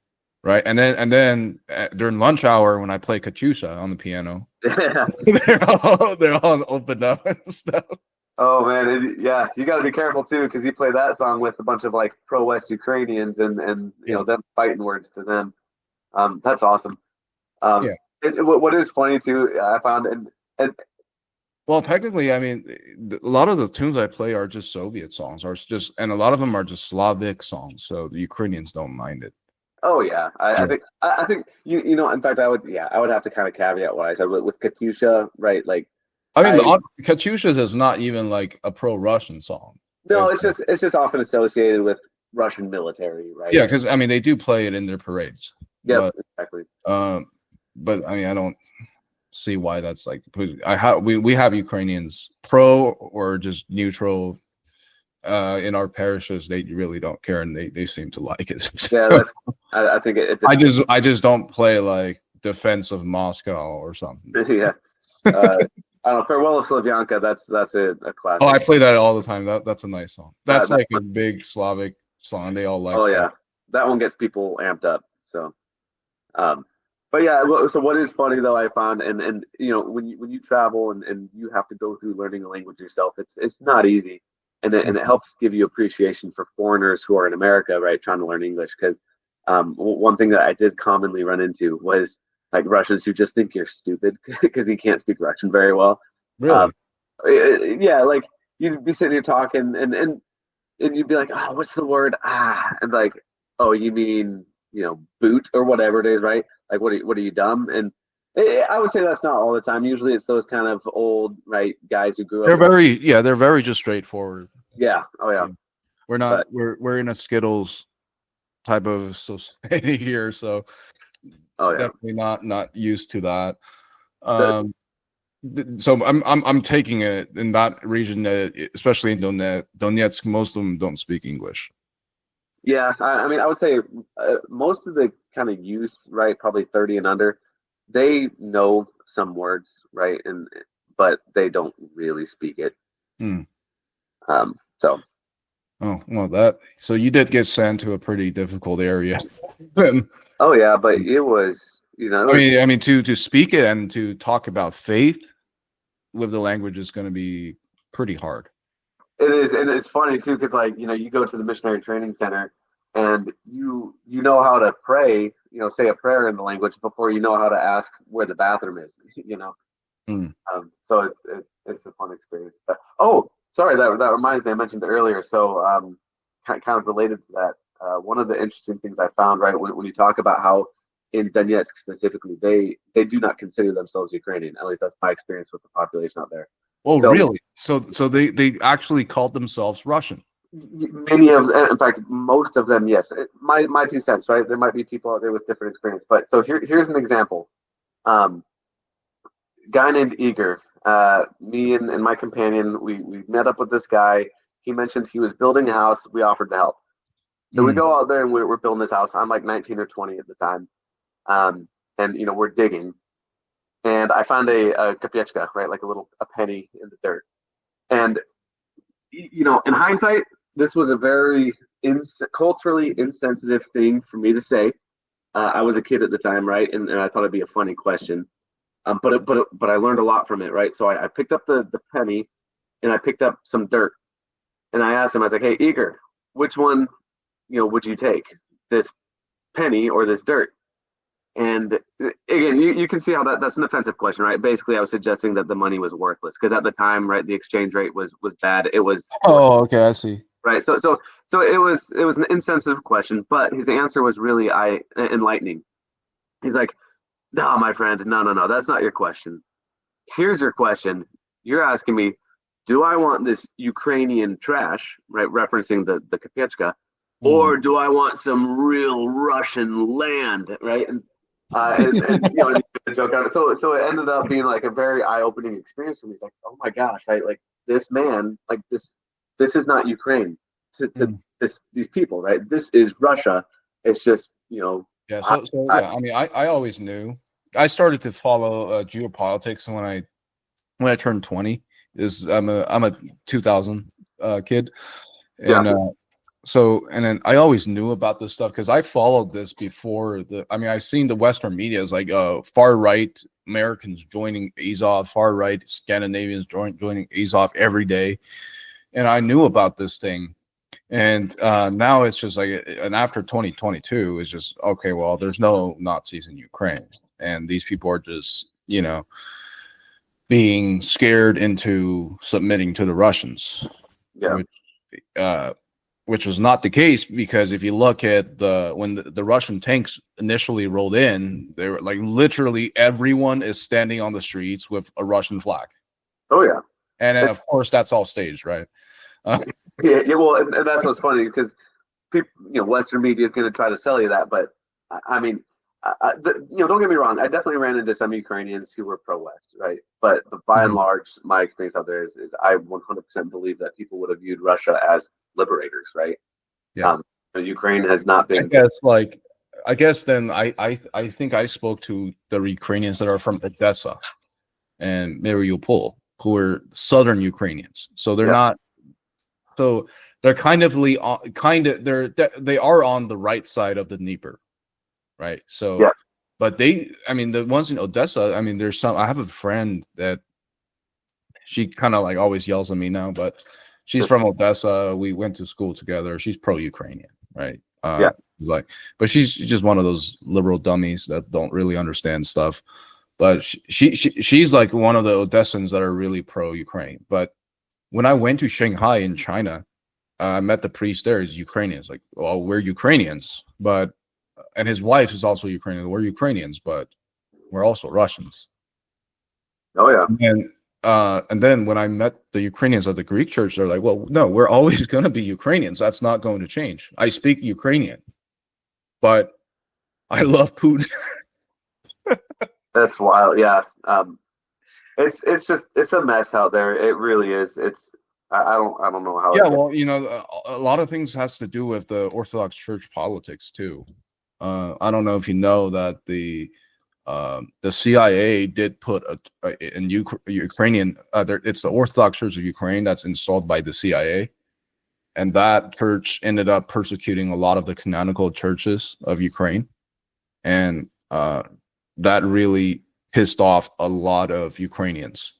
right? And then during lunch hour when I play Katyusha on the piano, they're all opened up and stuff. Oh man, yeah, you got to be careful too because you play that song with a bunch of like pro-West Ukrainians and you know them fighting words to them. That's awesome. Yeah. What is funny too, I found, and well, technically, I mean, a lot of the tunes I play are just Soviet songs, and a lot of them are just Slavic songs, so the Ukrainians don't mind it. Oh yeah, I think you know. In fact, I would have to kind of caveat what I said with Katyusha, right? Like, I mean, Katyusha is not even like a pro-Russian song. No, it's just often associated with Russian military, right? Yeah, because I mean, they do play it in their parades. Yeah, exactly. But I mean, I don't see why that's like. We have Ukrainians pro or just neutral in our parishes. They really don't care, and they seem to like it. Yeah, I think it I just don't play like Defense of Moscow or something. Yeah. I don't know, Farewell of Slavyanka, that's a classic. Oh, I play that all the time. That's a nice song. That's like a big Slavic song. They all like. Oh yeah, that one gets people amped up. So, but yeah. So what is funny though, I found, and you know, when you travel and you have to go through learning a language yourself, it's not easy, and it helps give you appreciation for foreigners who are in America, right, trying to learn English. Because one thing that I did commonly run into was like Russians who just think you're stupid because you can't speak Russian very well. Really? Yeah, like you'd be sitting here talking and you'd be like, oh, what's the word? And like, oh, you mean, you know, boot or whatever it is, right? Like, what are you dumb? And I would say that's not all the time. Usually it's those kind of old, right, guys who grew up. They're very just straightforward. Yeah. Oh yeah. We're in a Skittles type of society here, so definitely not used to that. So I'm taking it in that region, especially in Donetsk, most of them don't speak English. Yeah, I mean, I would say most of the kind of youth, right, probably 30 and under, they know some words, right, but they don't really speak it. So. Oh well, so you did get sent to a pretty difficult area. Oh yeah, but it was, you know. I mean, to speak it and to talk about faith with the language is going to be pretty hard. It is, and it's funny too, because like, you know, you go to the missionary training center and you know how to pray, you know, say a prayer in the language before you know how to ask where the bathroom is, you know. So it's a fun experience. But sorry, that reminds me, I mentioned earlier. So kind of related to that, one of the interesting things I found, right, when you talk about how in Donetsk specifically, they do not consider themselves Ukrainian. At least that's my experience with the population out there. Oh, really? So they actually called themselves Russian. Many of, in fact, most of them, yes. My 2 cents, right? There might be people out there with different experience, but so here's an example. Guy named Igor. Me and my companion, we met up with this guy. He mentioned he was building a house. We offered to help. So we go out there and we're building this house. I'm like 19 or 20 at the time. And you know, we're digging. And I found a kopechka, right? Like a penny in the dirt. And you know, in hindsight, this was a very culturally insensitive thing for me to say. I was a kid at the time, right? And I thought it'd be a funny question. But I learned a lot from it, right? So I picked up the penny and I picked up some dirt. And I asked him, I was like, hey, Igor, which one, you know, would you take? This penny or this dirt? And again, you can see how that's an offensive question, right? Basically, I was suggesting that the money was worthless because at the time, right, the exchange rate was bad. It was. Oh, okay, I see. Right. So it was an insensitive question, but his answer was really enlightening. He's like, no, my friend, no, that's not your question. Here's your question. You're asking me, do I want this Ukrainian trash, right, referencing the kopechka, or do I want some real Russian land, right? And you know, joke out. So it ended up being like a very eye-opening experience for me. It's like, oh my gosh, right? Like this man, like this is not Ukraine to these people, right? This is Russia. It's just, you know. Yeah. I mean, I always knew. I started to follow geopolitics when I turned 20. I'm a 2000 kid, and and then I always knew about this stuff because I followed this before I've seen the Western media is like far right Americans joining Azov, far right Scandinavians joining Azov every day, and I knew about this thing. And now it's just like, and after 2022, it's just okay. Well, there's no Nazis in Ukraine, and these people are just being scared into submitting to the Russians. Yeah. Which was not the case, because if you look at when the Russian tanks initially rolled in, they were like literally everyone is standing on the streets with a Russian flag. Oh yeah, and then of course that's all staged, right? Yeah. Well, and that's what's funny, because people, Western media is going to try to sell you that, but I mean, don't get me wrong. I definitely ran into some Ukrainians who were pro-West, right? But by and large, my experience out there is I 100% believe that people would have viewed Russia as liberators, right? Yeah. Ukraine has not been. I guess then I think I spoke to the Ukrainians that are from Odessa and Mariupol, who are southern Ukrainians. So they're not. So they're they are on the right side of the Dnieper. Right. So, but the ones in Odessa, there's I have a friend that she kind of like always yells at me now, but she's from Odessa. We went to school together. She's pro-Ukrainian. Right. But she's just one of those liberal dummies that don't really understand stuff. But she's like one of the Odessans that are really pro-Ukraine. But when I went to Shanghai in China, I met the priest there. He's Ukrainian. It's like, well, we're Ukrainians, and his wife is also Ukrainian. We're Ukrainians, but we're also Russians. Oh yeah. And then when I met the Ukrainians at the Greek church, they're like, well, no, we're always going to be Ukrainians. That's not going to change. I speak Ukrainian, but I love Putin. That's wild. Yeah. It's a mess out there. It really is. I don't know how. Yeah. Well, a lot of things has to do with the Orthodox Church politics too. I don't know if you know that the CIA did put in Ukrainian. It's the Orthodox Church of Ukraine that's installed by the CIA, and that church ended up persecuting a lot of the canonical churches of Ukraine, and that really pissed off a lot of Ukrainians.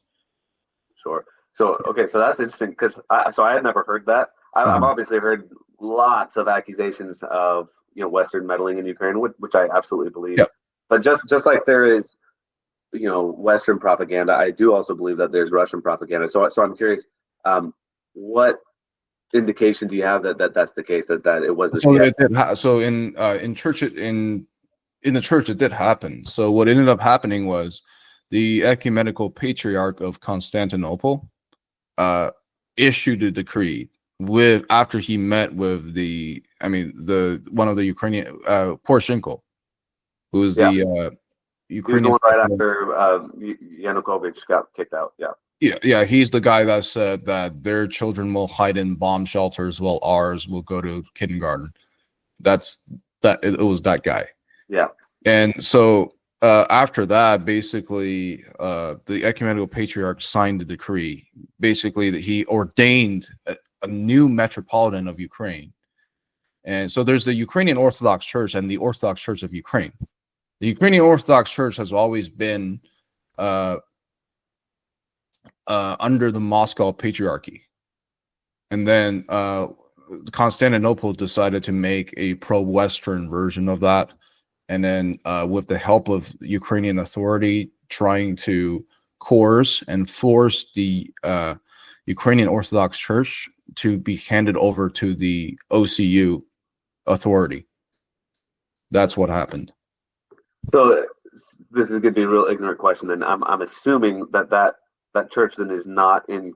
Sure. So so that's interesting, because I had never heard that. I've obviously heard lots of accusations of Western meddling in Ukraine, which I absolutely believe. Yep. But just like there is, Western propaganda, I do also believe that there's Russian propaganda. So I'm curious, what indication do you have that that's the case, that it was the CIA? In church, in the church, it did happen. So what ended up happening was the ecumenical patriarch of Constantinople issued a decree after he met with one of the Ukrainian Poroshenko, who is the Ukrainian. He was the one right after Yanukovych got kicked out. Yeah, he's the guy that said that their children will hide in bomb shelters while ours will go to kindergarten. It was that guy. Yeah. And so after that, basically, the ecumenical patriarch signed the decree, basically that he ordained a new metropolitan of Ukraine. And so there's the Ukrainian Orthodox Church and the Orthodox Church of Ukraine. The Ukrainian Orthodox Church has always been under the Moscow Patriarchy. And then Constantinople decided to make a pro-Western version of that. And then with the help of Ukrainian authority, trying to coerce and force the Ukrainian Orthodox Church to be handed over to the OCU authority. That's what happened. So this is going to be a real ignorant question, and I'm assuming that church then is not in.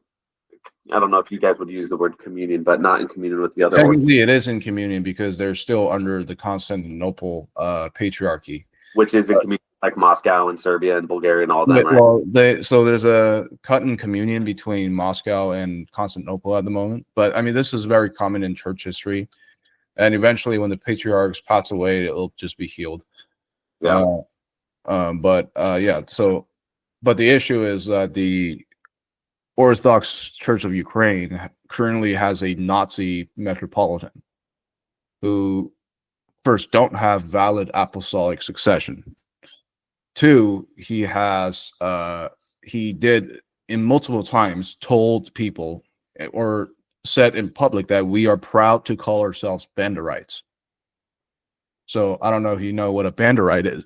I don't know if you guys would use the word communion, but not in communion with the other. Technically, it is in communion because they're still under the Constantinople patriarchy, which is in communion like Moscow and Serbia and Bulgaria and all that. Right? Well, so there's a cut in communion between Moscow and Constantinople at the moment. But this is very common in church history, and eventually, when the patriarchs pass away, it'll just be healed. Yeah. But the issue is that the Orthodox Church of Ukraine currently has a Nazi metropolitan. who first don't have valid apostolic succession. Two, he did in multiple times told people or said in public that we are proud to call ourselves Banderites. So I don't know if you know what a Banderite is.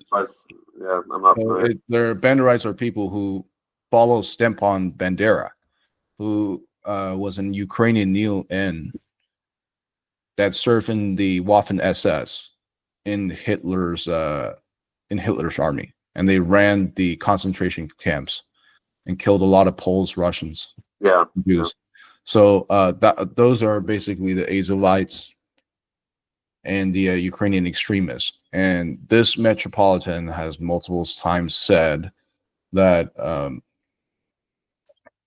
Yeah, I'm not familiar. Banderites are people who follow Stepan Bandera, who was an Ukrainian Neo-N that served in the Waffen SS in Hitler's army, and they ran the concentration camps and killed a lot of Poles, Russians, Jews. So those are basically the Azovites and the Ukrainian extremists. And this metropolitan has multiple times said that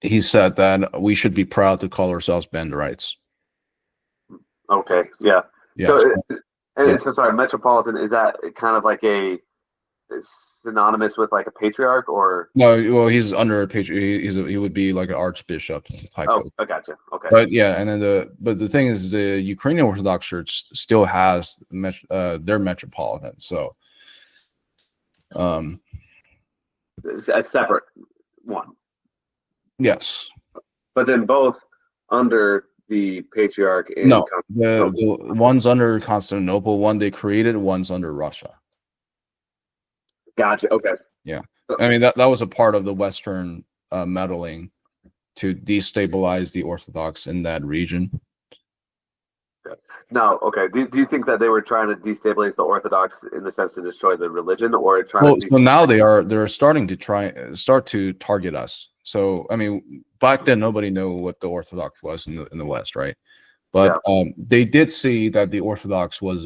he said that we should be proud to call ourselves Banderites. Okay, yeah. So sorry, metropolitan, is that kind of like a synonymous with like a patriarch, or no? Well, he's under a patriarch. He would be like an archbishop type. Oh, I gotcha. Okay. But yeah, and then the thing is, the Ukrainian Orthodox Church still has their metropolitan. So, it's a separate one. Yes. But then both under the patriarch. No, the one's under Constantinople, one they created, one's under Russia. Gotcha. Okay. Yeah, I mean that was a part of the Western meddling to destabilize the Orthodox in that region. No, okay. Do you think that they were trying to destabilize the Orthodox in the sense to destroy the religion, or trying so now they're starting to start to target us. So I mean, back then nobody knew what the Orthodox was in the West, right? But they did see that the Orthodox was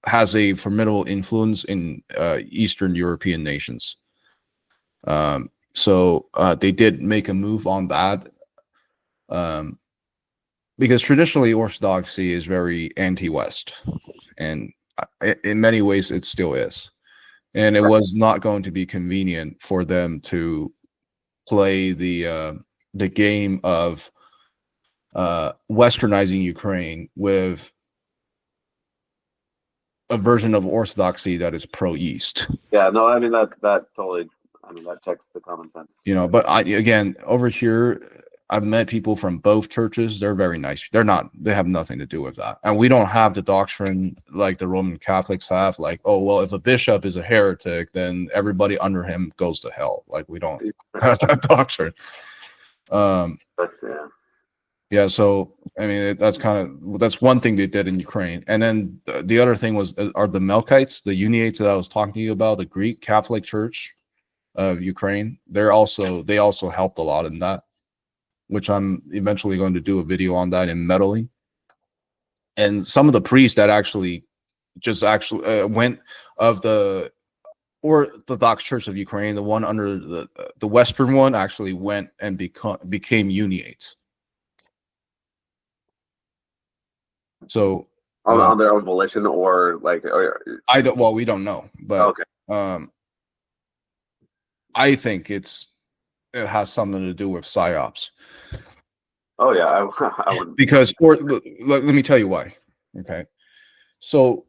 has a formidable influence in Eastern European nations. So they did make a move on that. Because traditionally Orthodoxy is very anti-West, and in many ways it still is. And it was not going to be convenient for them to play the game of westernizing Ukraine with a version of Orthodoxy that is pro-East. Yeah, no, I mean that totally. I mean that checks the common sense. But again, over here, I've met people from both churches. They're very nice. They have nothing to do with that. And we don't have the doctrine like the Roman Catholics have, like, oh, well, if a bishop is a heretic, then everybody under him goes to hell. Like, we don't have that doctrine. Yeah, so, I mean, that's one thing they did in Ukraine. And then the other thing are the Melkites, the Uniates that I was talking to you about, the Greek Catholic Church of Ukraine. They also helped a lot in that, which I'm eventually going to do a video on that in meddling. And some of the priests that actually went of the Orthodox Church of Ukraine, the one under the Western one, actually went and became Uniates. So on their own volition, or like, we don't know, but okay. I think it has something to do with psyops. Oh yeah, I would. Because, let me tell you why. Okay, so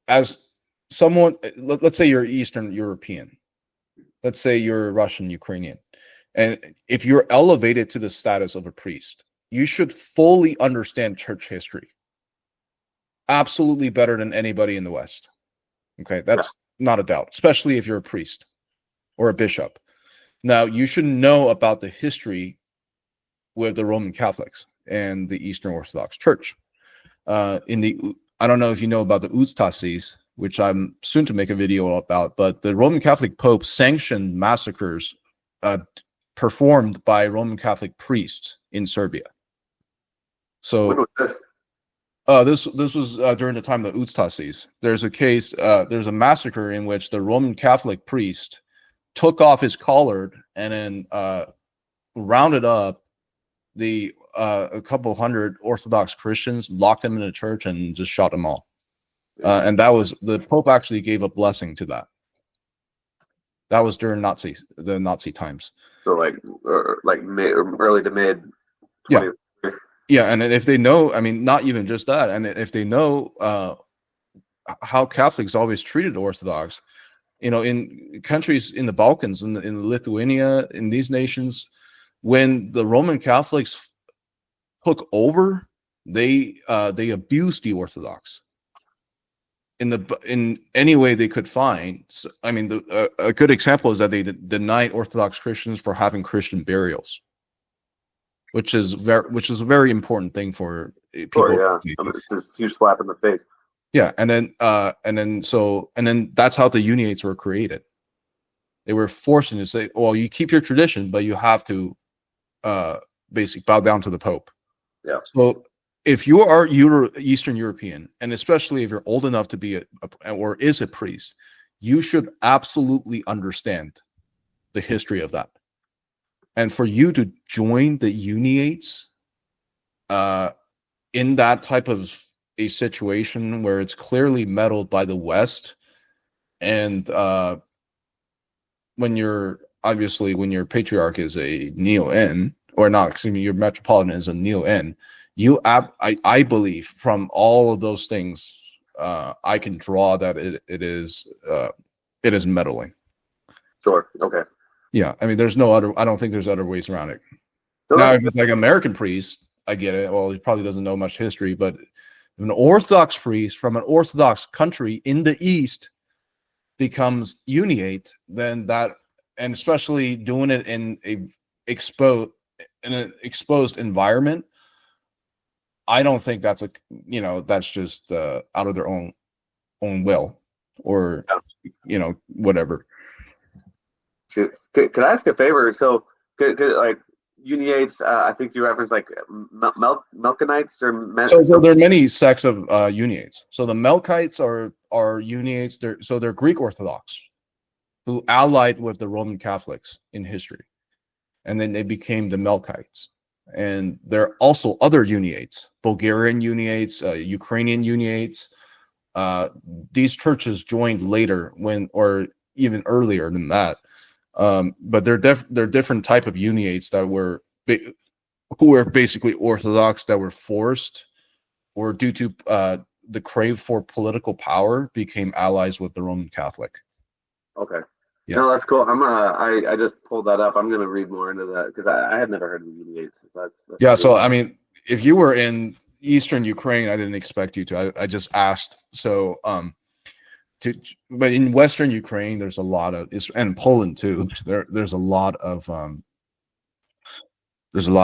as someone, let's say you're Eastern European, let's say you're Russian, Ukrainian, and if you're elevated to the status of a priest, you should fully understand church history. Absolutely better than anybody in the West. Okay, that's not a doubt, especially if you're a priest or a bishop. Now, you should know about the history with the Roman Catholics and the Eastern Orthodox Church. I don't know if you know about the Ustasis, which I'm soon to make a video about, but the Roman Catholic Pope sanctioned massacres performed by Roman Catholic priests in Serbia. So when was this? This was during the time of the Ustasis. There's a massacre in which the Roman Catholic priest took off his collar and then rounded up a couple hundred Orthodox Christians, locked them in a church, and just shot them all. And that was, the Pope actually gave a blessing to that. That was during the Nazi times. So like early to mid. 20th. Yeah, and if they know, I mean, not even just that, and if they know how Catholics always treated Orthodox, in countries in the Balkans, in Lithuania, in these nations, when the Roman Catholics took over, they abused the Orthodox in any way they could find. So, I mean, a good example is that they denied Orthodox Christians for having Christian burials, which is a very important thing for people. Sure, yeah. I mean, it's a huge slap in the face. Yeah, and then that's how the Uniates were created. They were forcing to say, well, you keep your tradition, but you have to basically bow down to the Pope. Yeah. So if you are Eastern European, and especially if you're old enough to be or is a priest, you should absolutely understand the history of that. And for you to join the Uniates in that type of a situation where it's clearly meddled by the West, and when your patriarch is a neo-N, or not, excuse me, your metropolitan is a neo-N, I believe from all of those things, I can draw that it is meddling. Sure. Okay. Yeah, I mean, I don't think there's other ways around it. So Now, if it's like an American priest, I get it. Well, he probably doesn't know much history, but if an Orthodox priest from an Orthodox country in the East becomes Uniate, then that, and especially doing it in an exposed environment, I don't think that's that's just out of their own will, or whatever. Could I ask a favor? So, could like Uniates, I think you referenced like Melkonites or so there are many sects of Uniates. So the Melkites are Uniates. They're Greek Orthodox who allied with the Roman Catholics in history, and then they became the Melkites. And there are also other Uniates, Bulgarian Uniates, Ukrainian Uniates. These churches joined later, or even earlier than that. But they're different type of Uniates that were who were basically Orthodox, that were forced, or due to the crave for political power, became allies with the Roman Catholic. Okay. Yeah. No, that's cool. I just pulled that up. I'm gonna read more into that because I had never heard of Uniates. That's yeah. cool. So I mean, if you were in Eastern Ukraine, I didn't expect you to. I just asked. So but in Western Ukraine, there's a lot of, and Poland too. There's a lot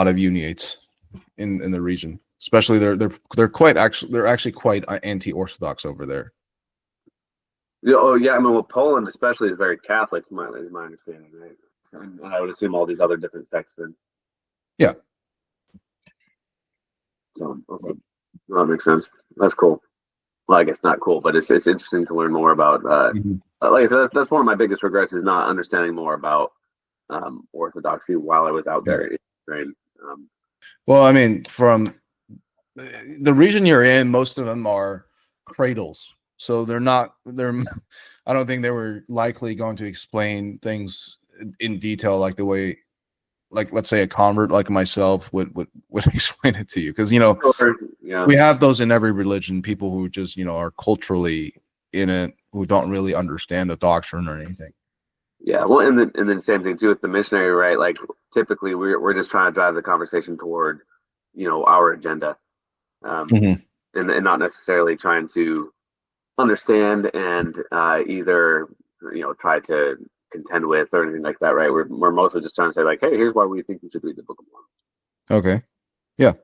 of Uniates in the region. Especially they're actually quite anti-Orthodox over there. Oh yeah, I mean, well, Poland especially is very Catholic, is my understanding, right? And I would assume all these other different sects then. Yeah. So okay, well, that makes sense. That's cool. Well, I guess not cool, but it's interesting to learn more about. Like I said, that's one of my biggest regrets, is not understanding more about Orthodoxy while I was out there in Ukraine. Well, I mean, from the region you're in, most of them are cradles, so they're. I don't think they were likely going to explain things in detail like the way, like, let's say a convert like myself would explain it to you, because we have those in every religion, people who just are culturally in it, who don't really understand the doctrine or anything. Yeah, well, and then same thing too with the missionary, right? Like typically we're just trying to drive the conversation toward our agenda, and not necessarily trying to understand and either try to contend with or anything like that, right? We're mostly just trying to say like, hey, here's why we think you should read the Book of Mormon. Okay. Yeah.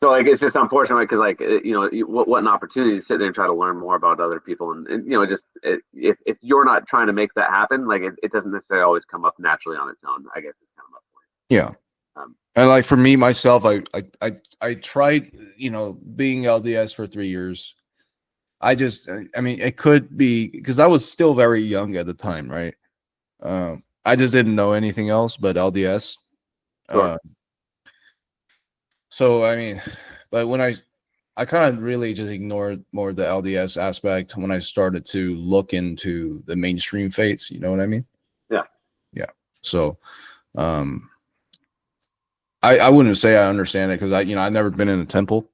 So like it's just unfortunate, right? Because like what an opportunity to sit there and try to learn more about other people, and if you're not trying to make that happen, like it doesn't necessarily always come up naturally on its own. I guess it's kind of my point. Yeah. And like for me myself, I tried being LDS for 3 years. I mean, it could be because I was still very young at the time, right? I just didn't know anything else but LDS. Sure. So I mean, but when I kind of really just ignored more the LDS aspect when I started to look into the mainstream faiths. You know what I mean? Yeah. Yeah. So, I wouldn't say I understand it because I've never been in a temple,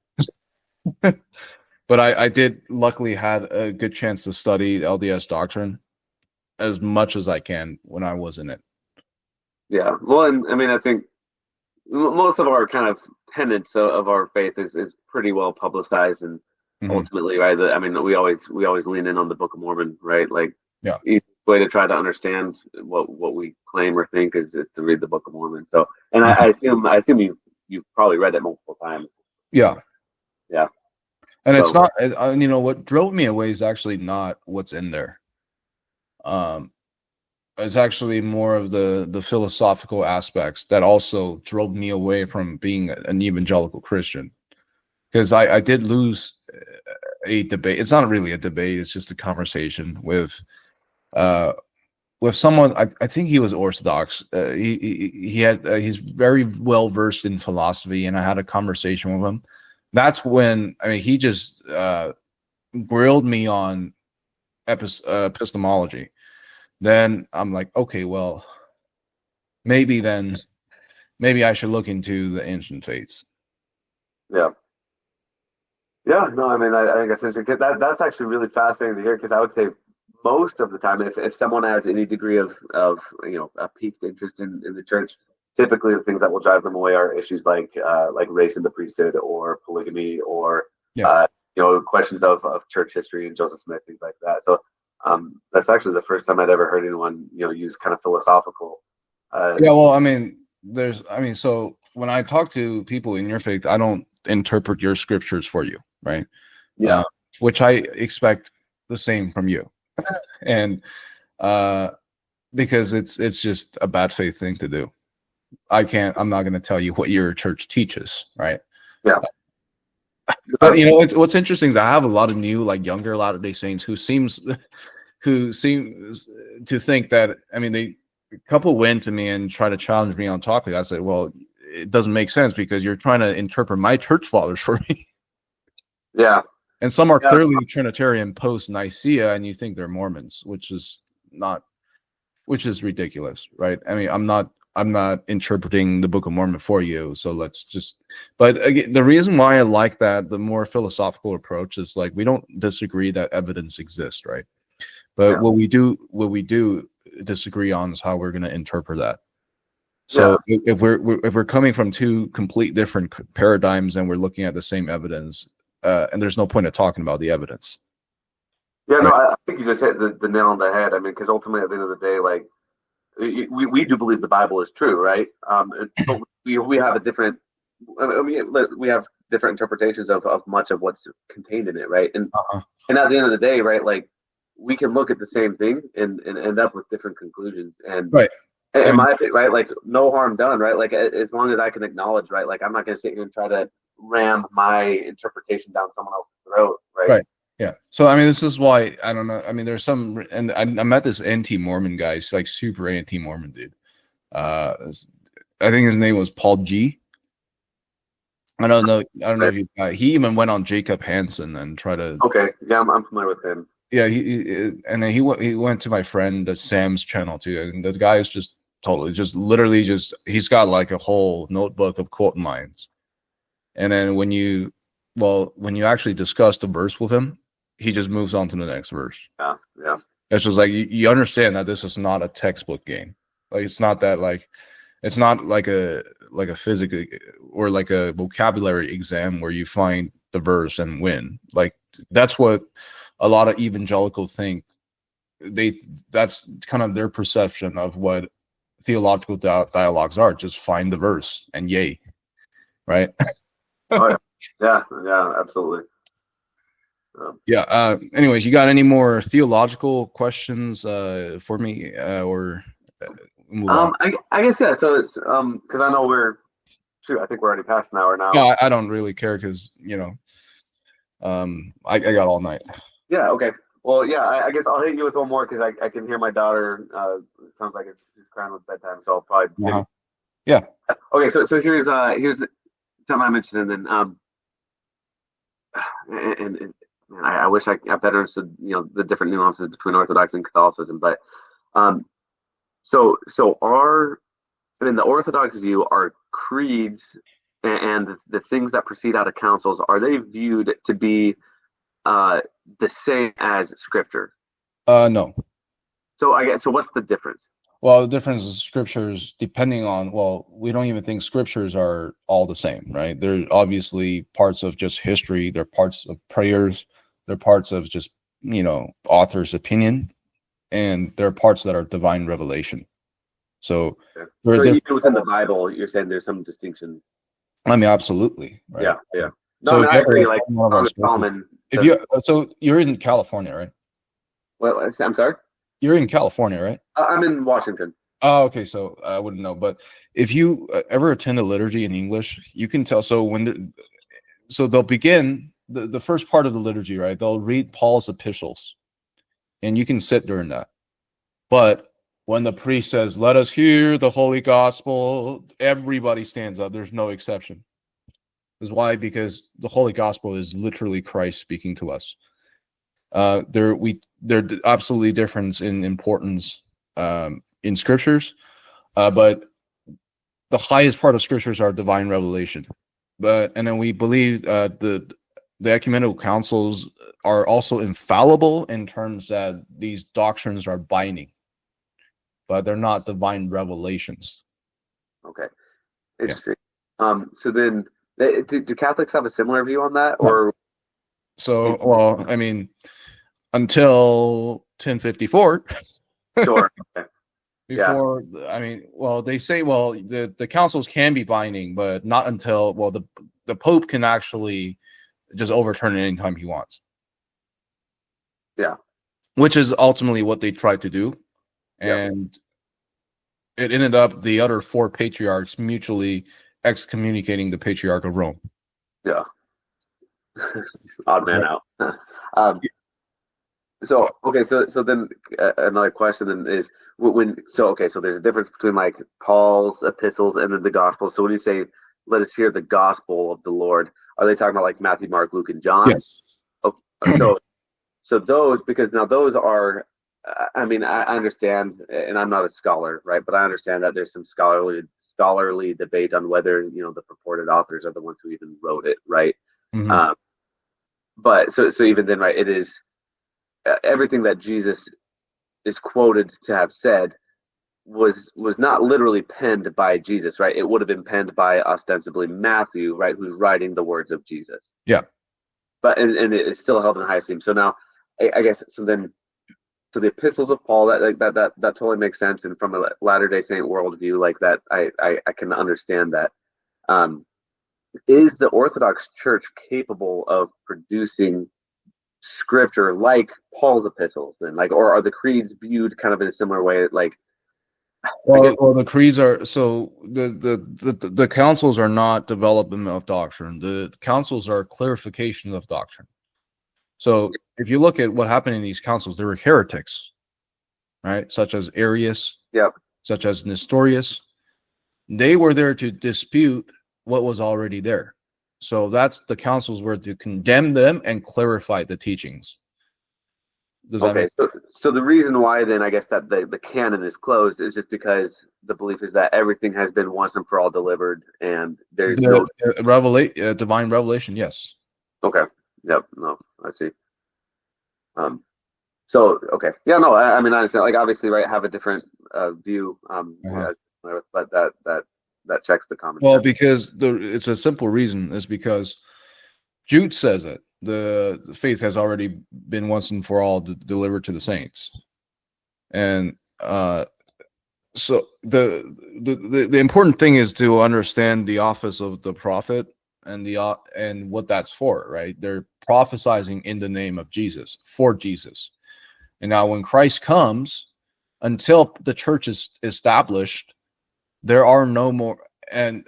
but I did luckily had a good chance to study LDS doctrine as much as I can when I was in it. Yeah. Well, and I mean, I think most of our kind of tenets of our faith is pretty well publicized, and Hmm. ultimately, right? I mean, we always lean in on the Book of Mormon, right? Like, Yeah. easy way to try to understand what we claim or think is to read the Book of Mormon. So, and I assume you've probably read it multiple times. Yeah. Yeah. And it's So not, what drove me away is actually not what's in there. Um, it's actually more of the philosophical aspects that also drove me away from being an evangelical Christian. Because I did lose a debate. It's not really a debate. It's just a conversation uh, with someone. I think he was Orthodox. He's very well versed in philosophy, and I had a conversation with him. That's when he just grilled me on epistemology. Then I'm like, okay, well, maybe then maybe I should look into the ancient faiths. yeah. Yeah, no, I mean, I think essentially that's actually really fascinating to hear because I would say most of the time, if someone has any degree of a piqued interest in the church, typically the things that will drive them away are issues like race in the priesthood or polygamy or Yeah. uh, questions of church history and Joseph Smith, things like that. So that's actually the first time I'd ever heard anyone use kind of philosophical. Yeah, well, so when I talk to people in your faith, I don't interpret your scriptures for you, right? Yeah, Uh, which I expect the same from you. And uh, because it's just a bad faith thing to do. I'm not going to tell you what your church teaches, right? yeah, But what's interesting is I have a lot of new, like younger Latter-day Saints who seems to think that, a couple went to me and try to challenge me on topic. I said, well, it doesn't make sense because you're trying to interpret my church fathers for me. yeah, And some are yeah. clearly Trinitarian post Nicaea, and you think they're Mormons, which is ridiculous, right? I'm not interpreting the Book of Mormon for you. So but again, the reason why I like the more philosophical approach is like, we don't disagree that evidence exists, right? But Yeah. what we do disagree on is how we're going to interpret that. Yeah. So if we're coming from two complete different paradigms and we're looking at the same evidence, and there's no point of talking about the evidence, Yeah, no, right? I think you just hit the nail on the head. I mean, because ultimately, at the end of the day, like we do believe the Bible is true, right? But we have a different, I mean, we have different interpretations of much of what's contained in it, right? Uh-huh. And at the end of the day, right, like we can look at the same thing and end up with different conclusions. And Right. in And my opinion, right, like no harm done, right? Like as long as I can acknowledge, right, like I'm not going to sit here and try to ram my interpretation down someone else's throat, right? right. Yeah. So this is why I don't know. There's some, and I met this anti-Mormon guy. He's like super anti-Mormon dude. I think his name was Paul G. I don't know. I don't know Right. if he even went on Jacob Hansen and tried to. Okay, yeah, I'm familiar with him. Yeah, and then he went to my friend Sam's channel too, and the guy is just totally, just literally, just he's got like a whole notebook of quote lines, and then when you actually discuss the verse with him, he just moves on to the next verse. Yeah, yeah, It's just like you understand that this is not a textbook game. Like it's not that like it's not like a physical or like a vocabulary exam where you find the verse and win. Like that's what a lot of evangelicals think. That's kind of their perception of what theological dialogues are. Just find the verse and yay, right? oh yeah, yeah, yeah, absolutely. Yeah. Anyways, you got any more theological questions for me, or move on? I guess yeah. So it's because I know I think we're already past an hour now. No, I don't really care because I got all night. Yeah, okay. Well, yeah, I guess I'll hit you with one more because I can hear my daughter. It sounds like it's crying with bedtime, so I'll probably. Uh-huh. Yeah. Okay, so here's something I mentioned, and then and man, I wish I better understood the different nuances between Orthodoxy and Catholicism, but so the Orthodox view are creeds and the things that proceed out of councils, are they viewed to be the same as scripture? No. So I guess, so what's the difference? Well, the difference is scriptures, depending on, well, we don't even think scriptures are all the same, right? They're obviously parts of just history. They're parts of prayers. They're parts of just, author's opinion. And there are parts that are divine revelation. So, Okay. So even within the Bible, you're saying there's some distinction. I mean, absolutely. Right? Yeah, yeah. No, So I mean, I agree. Like Solomon, so you're in California, right? Well, I'm sorry? You're in California, right? I'm in Washington. Oh, okay. So I wouldn't know, but if you ever attend a liturgy in English, you can tell. So so they'll begin the first part of the liturgy, right? They'll read Paul's epistles, and you can sit during that. But when the priest says, "Let us hear the holy gospel," everybody stands up. There's no exception. This is why? Because the holy gospel is literally Christ speaking to us. They're absolutely different in importance in scriptures, but the highest part of scriptures are divine revelation. And then we believe the ecumenical councils are also infallible in terms that these doctrines are binding, but they're not divine revelations. Okay, interesting. Yeah. So then, do Catholics have a similar view on that, or? So, well, I mean, until 1054. Sure. Okay. Before, yeah. I mean, well, they say, well, the councils can be binding, but not until, well, the Pope can actually just overturn it anytime he wants. Yeah. Which is ultimately what they tried to do. And it ended up the other four patriarchs mutually excommunicating the Patriarch of Rome. Yeah. Odd man out. So then another question then is so there's a difference between like Paul's epistles and then the gospel. So when you say let us hear the gospel of the Lord, are they talking about like Matthew, Mark, Luke, and John? Yes. Okay. So those, because now those are, I mean, I understand, and I'm not a scholar, right? But I understand that there's some scholarly debate on whether the purported authors are the ones who even wrote it, right? Mm-hmm. But so even then, right? It is. Everything that Jesus is quoted to have said was not literally penned by Jesus, right? It would have been penned by ostensibly Matthew, right, who's writing the words of Jesus. Yeah. But and it is still held in high esteem. So now, I guess so the epistles of Paul that totally makes sense, and from a Latter-day Saint worldview, like that, I can understand that. Is the Orthodox Church capable of producing scripture like Paul's epistles then, like, or are the creeds viewed kind of in a similar way, like? Well, the creeds are, so the councils are not development of doctrine. The councils are clarification of doctrine. So if you look at what happened in these councils, there were heretics, right, such as Arius, such as Nestorius. They were there to dispute what was already there. So that's the councils were to condemn them and clarify the teachings. Okay, so the reason why then I guess that the canon is closed is just because the belief is that everything has been once and for all delivered, and there's no divine revelation. Yes. Okay. Yep. No, I see. So okay, yeah, no, I mean I understand. Like obviously, right, have a different view. But that checks the common. Well, because it's a simple reason. Is because Jude says it. The faith has already been once and for all delivered to the saints, and so the important thing is to understand the office of the prophet and what that's for, right? They're prophesying in the name of Jesus, for Jesus. And now when Christ comes, until the church is established, there are no more, and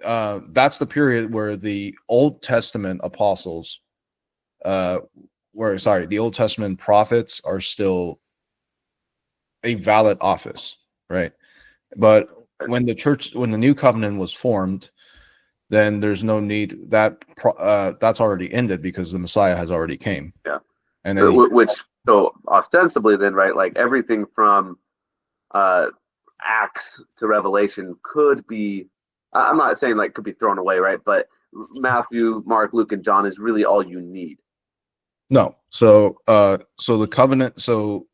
that's the period where the Old Testament apostles, the Old Testament prophets are still a valid office, right? But when the new covenant was formed, then there's no need that's already ended because the Messiah has already came. Yeah, and then so ostensibly then, right? Like everything from Acts to Revelation could be I'm not saying like could be thrown away, right? But Matthew, Mark, Luke, and John is really all you need. No. So the covenant, so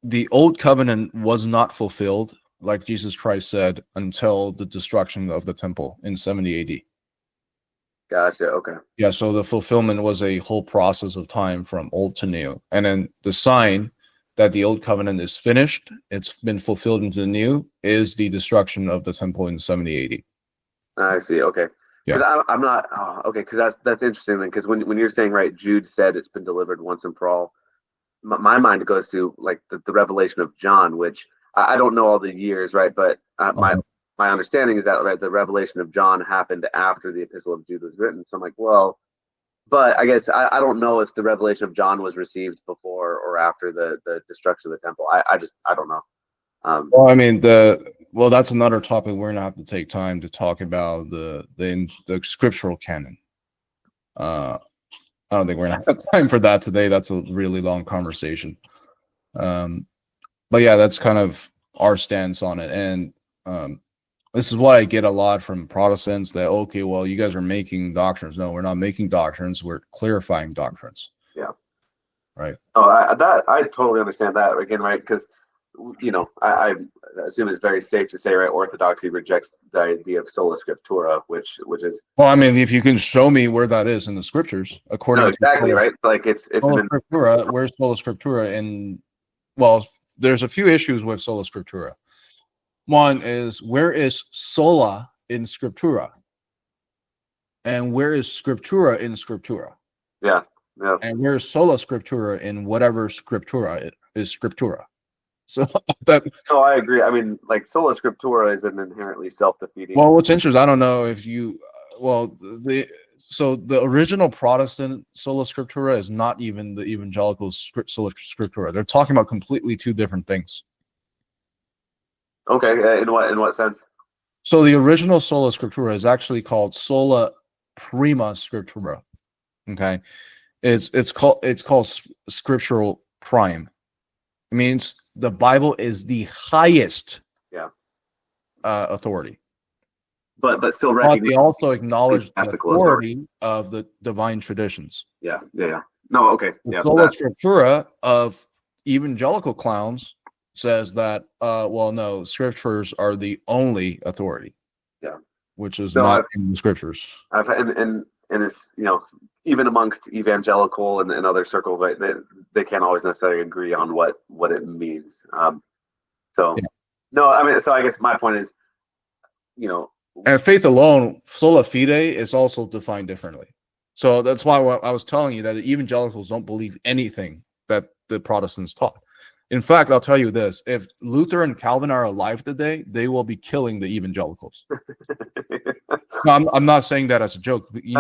the old covenant was not fulfilled, like Jesus Christ said, until the destruction of the temple in 70 AD. Gotcha. Okay. Yeah, so the fulfillment was a whole process of time from old to new. And then the sign that the old covenant is finished, it's been fulfilled into the new, is the destruction of the temple in 70 AD. I see. Okay. Yeah. Because I'm not okay. Because that's interesting then. Because when you're saying right, Jude said it's been delivered once and for all. My mind goes to like the revelation of John, which I don't know all the years, right? But my understanding is that right, the revelation of John happened after the Epistle of Jude was written. So I'm like, well, but I guess I don't know if the revelation of John was received before or after the destruction of the temple. I don't know. Well, I mean, that's another topic we're gonna have to take time to talk about the scriptural canon. I don't think we're gonna have time for that today. That's a really long conversation. But yeah, that's kind of our stance on it. And this is what I get a lot from Protestants that, okay, well, you guys are making doctrines. No, we're not making doctrines. We're clarifying doctrines. Yeah. Right. Oh, I totally understand that again, right? Because I assume it's very safe to say, right, Orthodoxy rejects the idea of sola scriptura, which is. Well, I mean, if you can show me where that is in the scriptures, according exactly to right. Like it's sola scriptura. Where's sola scriptura? And well, there's a few issues with sola scriptura. One is, where is sola in scriptura, and where is scriptura in scriptura? Yeah. And where is sola scriptura in whatever scriptura is scriptura? So that. Oh, I agree. I mean, like sola scriptura is an inherently self-defeating. Well, what's interesting, I don't know if you. Well, the original Protestant sola scriptura is not even the evangelical sola scriptura. They're talking about completely two different things. Okay, in what sense? So the original sola scriptura is actually called sola prima scriptura. Okay, it's called scriptural prime. It means the Bible is the highest authority. But still But they also acknowledge the authority of the divine traditions. Yeah. No, okay. The sola scriptura of evangelical clowns says that, well, no, scriptures are the only authority. Yeah. Which is not in the scriptures. And it's, even amongst evangelical and other circles, right, they can't always necessarily agree on what it means. No, I mean, so I guess my point is, and faith alone, sola fide, is also defined differently. So that's why I was telling you that the evangelicals don't believe anything that the Protestants taught. In fact, I'll tell you this: if Luther and Calvin are alive today, they will be killing the evangelicals. No, I'm not saying that as a joke. They did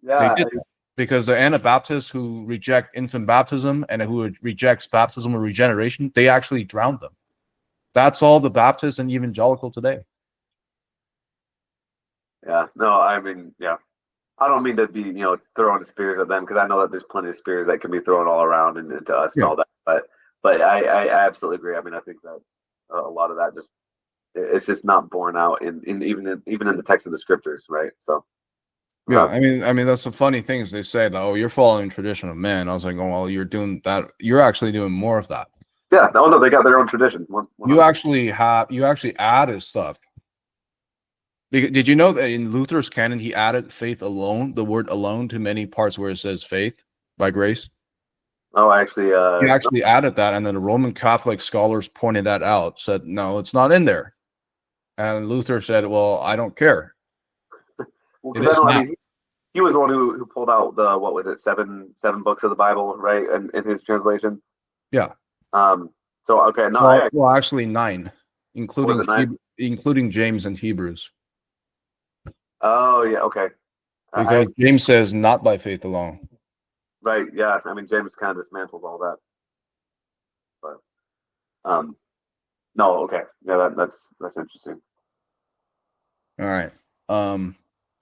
that. Because the Anabaptists who reject infant baptism and who rejects baptism or regeneration, they actually drowned them. That's all the Baptists and evangelical today. Yeah, no, I mean, yeah. I don't mean to be, throwing spears at them, because I know that there's plenty of spears that can be thrown all around and into us and all that. But I absolutely agree. I mean, I think that a lot of that it's just not borne out in even in the text of the scriptures, right? So. Yeah, I mean that's the funny thing is they say that, oh, you're following tradition of men. I was like, oh, well, you're doing that. You're actually doing more of that. Yeah, no, they got their own tradition. You actually added stuff. Did you know that in Luther's canon he added faith alone, the word alone, to many parts where it says faith by grace? Oh, actually, he actually added that, and then the Roman Catholic scholars pointed that out, said no, it's not in there, and Luther said, well, I don't care. He was the one who pulled out the, what was it, seven books of the Bible, right? And in his translation. Yeah. So okay, no. Well, actually 9, including James and Hebrews. Oh yeah, okay. Because James says not by faith alone. Right. Yeah. I mean, James kind of dismantles all that. But no. Okay. Yeah. That's interesting. All right.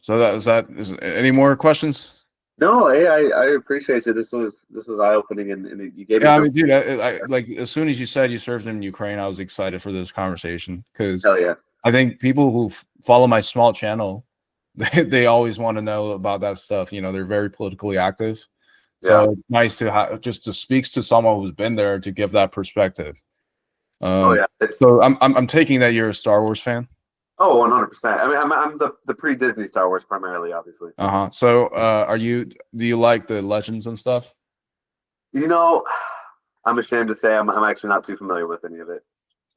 So is any more questions? No, hey, I appreciate you. This was eye-opening, and you gave me. Yeah, I mean, dude, I like as soon as you said you served in Ukraine, I was excited for this conversation because hell yeah, I think people who follow my small channel, they always want to know about that stuff. You know, they're very politically active. So it's nice to have just to speak to someone who's been there to give that perspective. So I'm taking that you're a Star Wars fan. Oh, 100%. I mean, I'm the pre-Disney Star Wars primarily, obviously. So do you like the Legends and stuff? You know, I'm ashamed to say I'm actually not too familiar with any of it.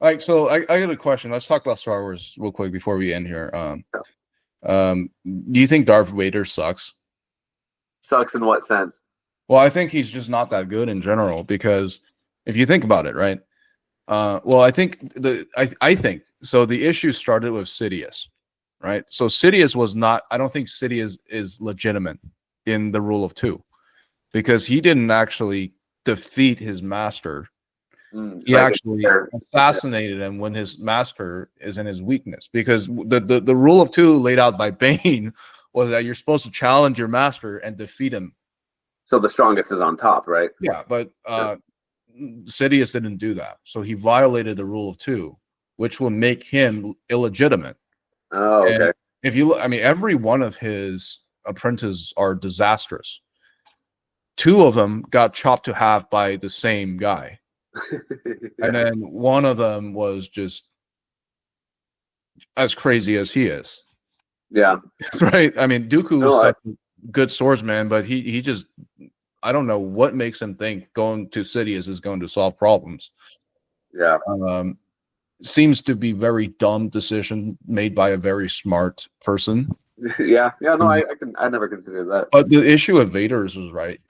Like, so I got a question. Let's talk about Star Wars real quick before we end here. Do you think Darth Vader sucks? Sucks in what sense? Well, I think he's just not that good in general, because if you think about it, right? Well, I think I think so. The issue started with Sidious, right? So Sidious was not. I don't think Sidious is legitimate in the rule of two, because he didn't actually defeat his master. He actually assassinated him when his master is in his weakness, because the rule of two laid out by Bane was that you're supposed to challenge your master and defeat him. So the strongest is on top, right? Yeah, but Sidious didn't do that. So he violated the rule of two, which will make him illegitimate. Oh, okay. And if you look, I mean, every one of his apprentices are disastrous. Two of them got chopped to half by the same guy. And then one of them was just as crazy as he is. Yeah. Right? I mean, Dooku was such a good swordsman, but he just, I don't know what makes him think going to Sidious is going to solve problems. Yeah. Seems to be very dumb decision made by a very smart person. Yeah. No, I never considered that. But the issue of Vader's is right.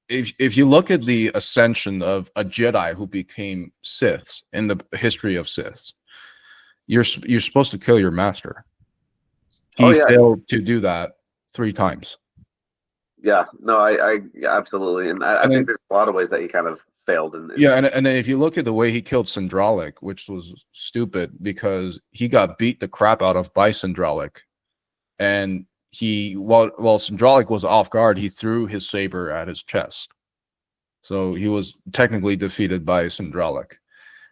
If you look at the ascension of a Jedi who became Siths in the history of Siths, you're supposed to kill your master. He failed to do that 3 times. Yeah, no, I absolutely, and I think there's a lot of ways that he kind of failed. And then if you look at the way he killed Sindralik, which was stupid, because he got beat the crap out of by Sindralik, and while Sindralik was off guard, he threw his saber at his chest, so he was technically defeated by Sindralik.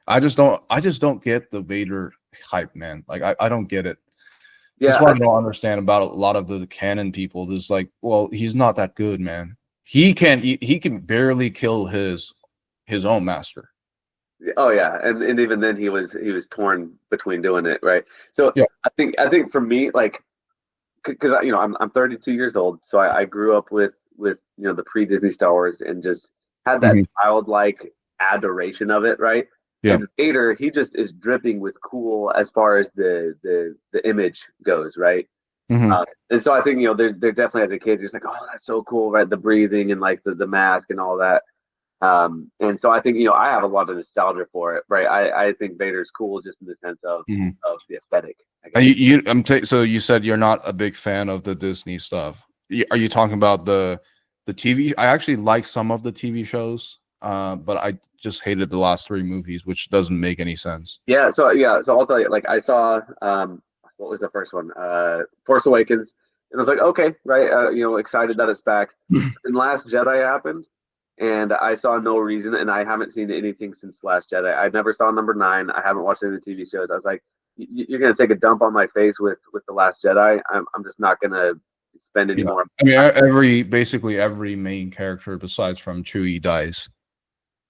I just don't get the Vader hype, man. Like I don't get it. Yeah, that's what I don't understand about a lot of the canon people. There's like, well, he's not that good, man. He can barely kill his own master. Oh yeah, and even then he was torn between doing it, right? So yeah. I think for me, like, because I'm 32 years old, so I grew up with the pre-Disney Star Wars and just had that childlike adoration of it, right? Yeah. And Vader, he just is dripping with cool as far as the image goes, right? And so I think they're definitely, as a kid, just like, oh, that's so cool, right? The breathing and like the mask and all that. And so I think I have a lot of nostalgia for it, right? I think Vader's cool just in the sense of the aesthetic. So you said you're not a big fan of the Disney stuff. Are you talking about the TV? I actually like some of the TV shows, but I just hated the last 3 movies, which doesn't make any sense. So I'll tell you, like, I saw what was the first one? Force Awakens, and I was like, okay, right, excited that it's back. And Last Jedi happened, and I saw no reason, and I haven't seen anything since Last Jedi. I never saw number 9. I haven't watched any of the TV shows. I was like, you're gonna take a dump on my face with the Last Jedi. I'm just not gonna spend any more. I mean, basically every main character besides from Chewie dies.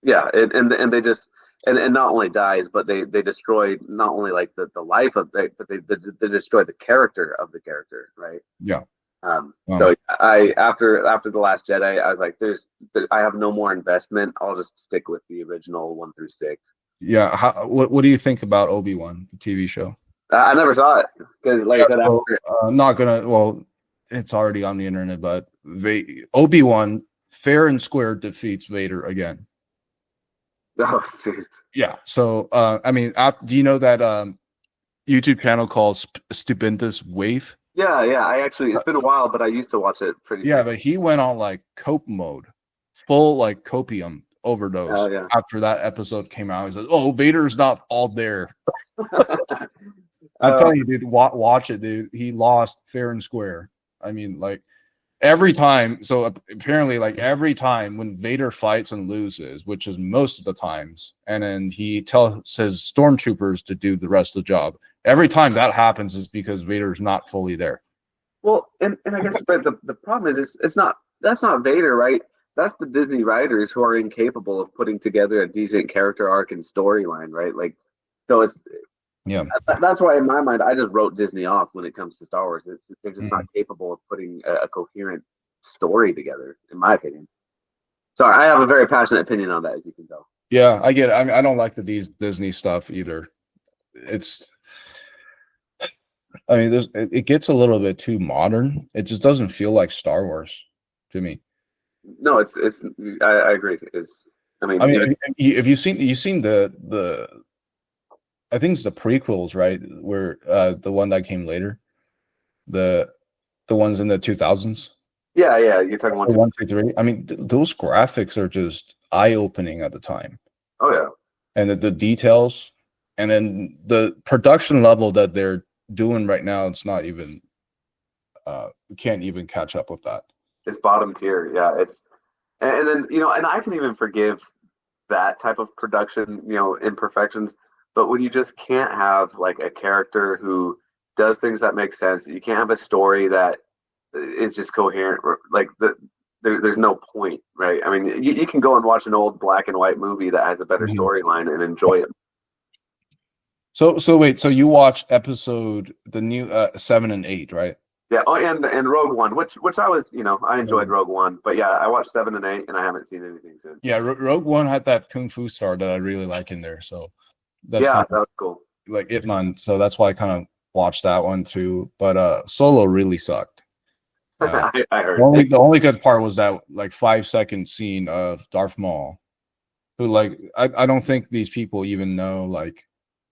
Yeah, and they just and not only dies, but they destroy not only like the life of but they destroy the character of the character, right? Yeah. So I after the Last Jedi, I was like, I have no more investment. I'll just stick with the original 1 through 6. Yeah. What do you think about Obi-Wan, the TV show? I never saw it because, like I said, not gonna. Well, it's already on the internet, but Obi-Wan fair and square defeats Vader again. Oh, geez. Yeah. So, I mean, do you know that YouTube channel called Stupendous Wave? Yeah. I actually, it's been a while, but I used to watch it pretty. Yeah, but he went on like cope mode, full like copium overdose. After that episode came out, he said, "Oh, Vader's not all there." I'm telling you, dude, watch it, dude. He lost fair and square. I mean, like, every time. So apparently, like every time when Vader fights and loses, which is most of the times, and then he tells his stormtroopers to do the rest of the job. Every time that happens is because Vader's not fully there. Well, and I guess, but the problem is, it's not, that's not Vader, right? That's the Disney writers who are incapable of putting together a decent character arc and storyline, right? Like, so it's, Yeah. that's why in my mind I just wrote Disney off when it comes to Star Wars. They're just Mm-hmm. not capable of putting a coherent story together, in my opinion. Sorry, I have a very passionate opinion on that, as you can tell. Yeah, I get it. I mean, I don't like the Disney stuff either. I mean, it gets a little bit too modern. It just doesn't feel like Star Wars to me. No, it's I agree. I mean, if you've seen the I think it's the prequels, right? Where the one that came later, the ones in the 2000s. Yeah, you're talking about 1, 2, 3. I mean, those graphics are just eye-opening at the time. Oh yeah, and the details, and then the production level that they're doing right now, it's not even we can't even catch up with that. It's bottom tier. Yeah, it's and then and I can even forgive that type of production, imperfections. But when you just can't have like a character who does things that make sense, you can't have a story that is just coherent. Like there's no point, right? I mean, you can go and watch an old black and white movie that has a better storyline and enjoy it. So wait, so you watch the new 7 and 8, right? Yeah. Oh, and Rogue One, which I was, I enjoyed Rogue One, but yeah, I watched 7 and 8, and I haven't seen anything since. Yeah, Rogue One had that kung fu star that I really like in there, so that's that was cool. Like Ip Man, so that's why I kind of watched that one too. But Solo really sucked. I heard. The only good part was that like 5-second scene of Darth Maul, who like I don't think these people even know like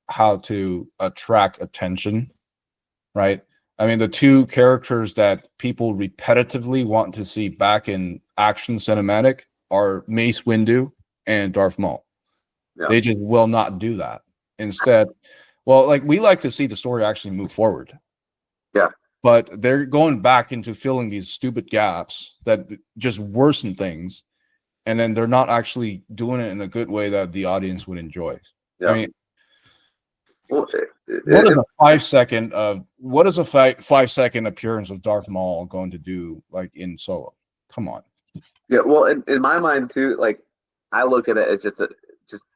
how to attract attention, right? I mean, the two characters that people repetitively want to see back in action cinematic are Mace Windu and Darth Maul. Yeah. They just will not do that. Instead, well, like we like to see the story actually move forward. Yeah. But they're going back into filling these stupid gaps that just worsen things. And then they're not actually doing it in a good way that the audience would enjoy. Yeah. I mean, what is a 5-second appearance of Darth Maul going to do like in Solo? Come on. Yeah, well, in my mind too, like I look at it as just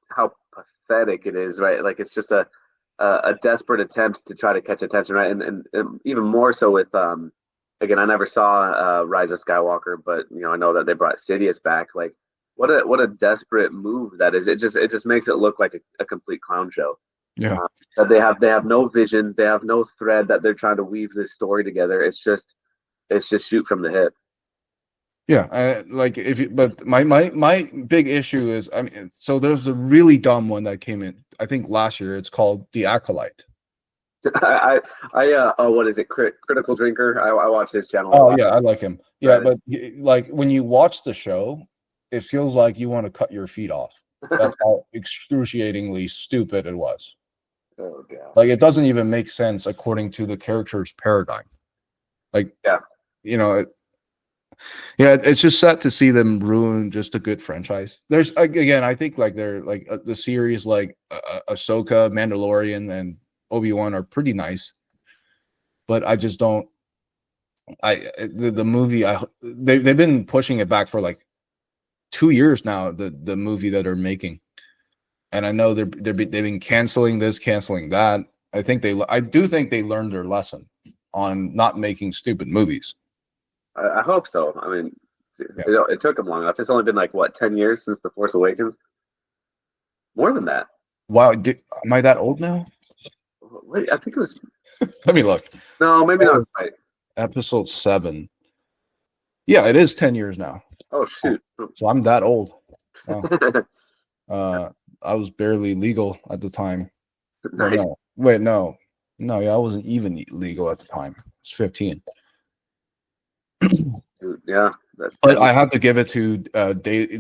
how pathetic it is, right? Like it's just a desperate attempt to try to catch attention, right? And even more so with again, I never saw Rise of Skywalker, but I know that they brought Sidious back. Like what a desperate move that is. It just makes it look like a complete clown show. Yeah. That they have no vision, they have no thread that they're trying to weave this story together. It's just shoot from the hip. Yeah, but my big issue is, I mean, so there's a really dumb one that came in, I think last year. It's called The Acolyte. What is it? Critical Drinker. I watch his channel. Oh yeah, I like him. Yeah, but like when you watch the show, it feels like you want to cut your feet off. That's how excruciatingly stupid it was. Oh god! Like it doesn't even make sense according to the character's paradigm. Like it's just sad to see them ruin just a good franchise. There's again, I think like they're like the series like Ahsoka, Mandalorian, and Obi-Wan are pretty nice, but I just don't. The movie they've been pushing it back for like 2 years now. The movie that they're making. And I know they've been canceling this, canceling that. I do think they learned their lesson on not making stupid movies. I hope so. I mean, it took them long enough. It's only been like 10 years since The Force Awakens. More than that. Wow, am I that old now? Wait, I think it was. Let me look. No, maybe not right. Episode 7. Yeah, it is 10 years now. Oh shoot! So I'm that old. Wow. I was barely legal at the time. Nice. No. Yeah, I wasn't even legal at the time. I was 15. Yeah, but I have to give it to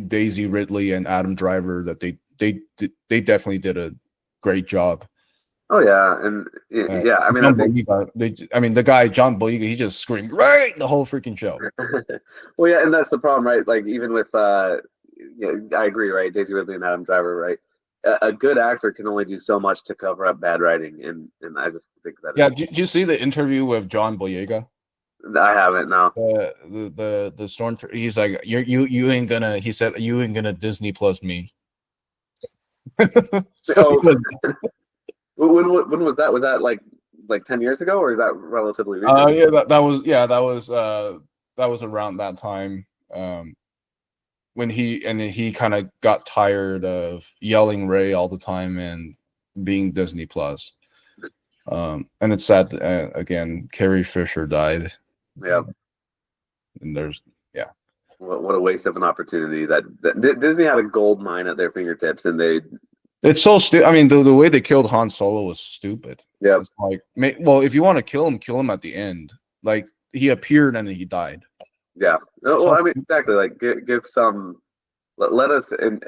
Daisy Ridley and Adam Driver that they definitely did a great job Oh yeah, and yeah, I mean, I John think. Boyega, the guy John Boyega, he just screamed right the whole freaking show. Well, yeah, and that's the problem, right? Like even with, yeah, I agree, right? Daisy Ridley and Adam Driver, right? A good actor can only do so much to cover up bad writing, and I just think that Yeah, did you see the interview with John Boyega? I haven't now. The storm. He's like, you ain't gonna. He said, you ain't gonna Disney Plus me. So Oh, when was that? Was that like 10 years ago, or is that relatively recent? yeah, that was around that time. When he kind of got tired of yelling Ray all the time and being Disney Plus. And it's sad. Again, Carrie Fisher died. Yeah, and there's what a waste of an opportunity. That Disney had a gold mine at their fingertips, and they. It's so stupid. I mean, the way they killed Han Solo was stupid. Yeah. It's like, well, if you want to kill him at the end. Like, he appeared and then he died. Yeah. Well, I mean, exactly. Like, give some. Let us and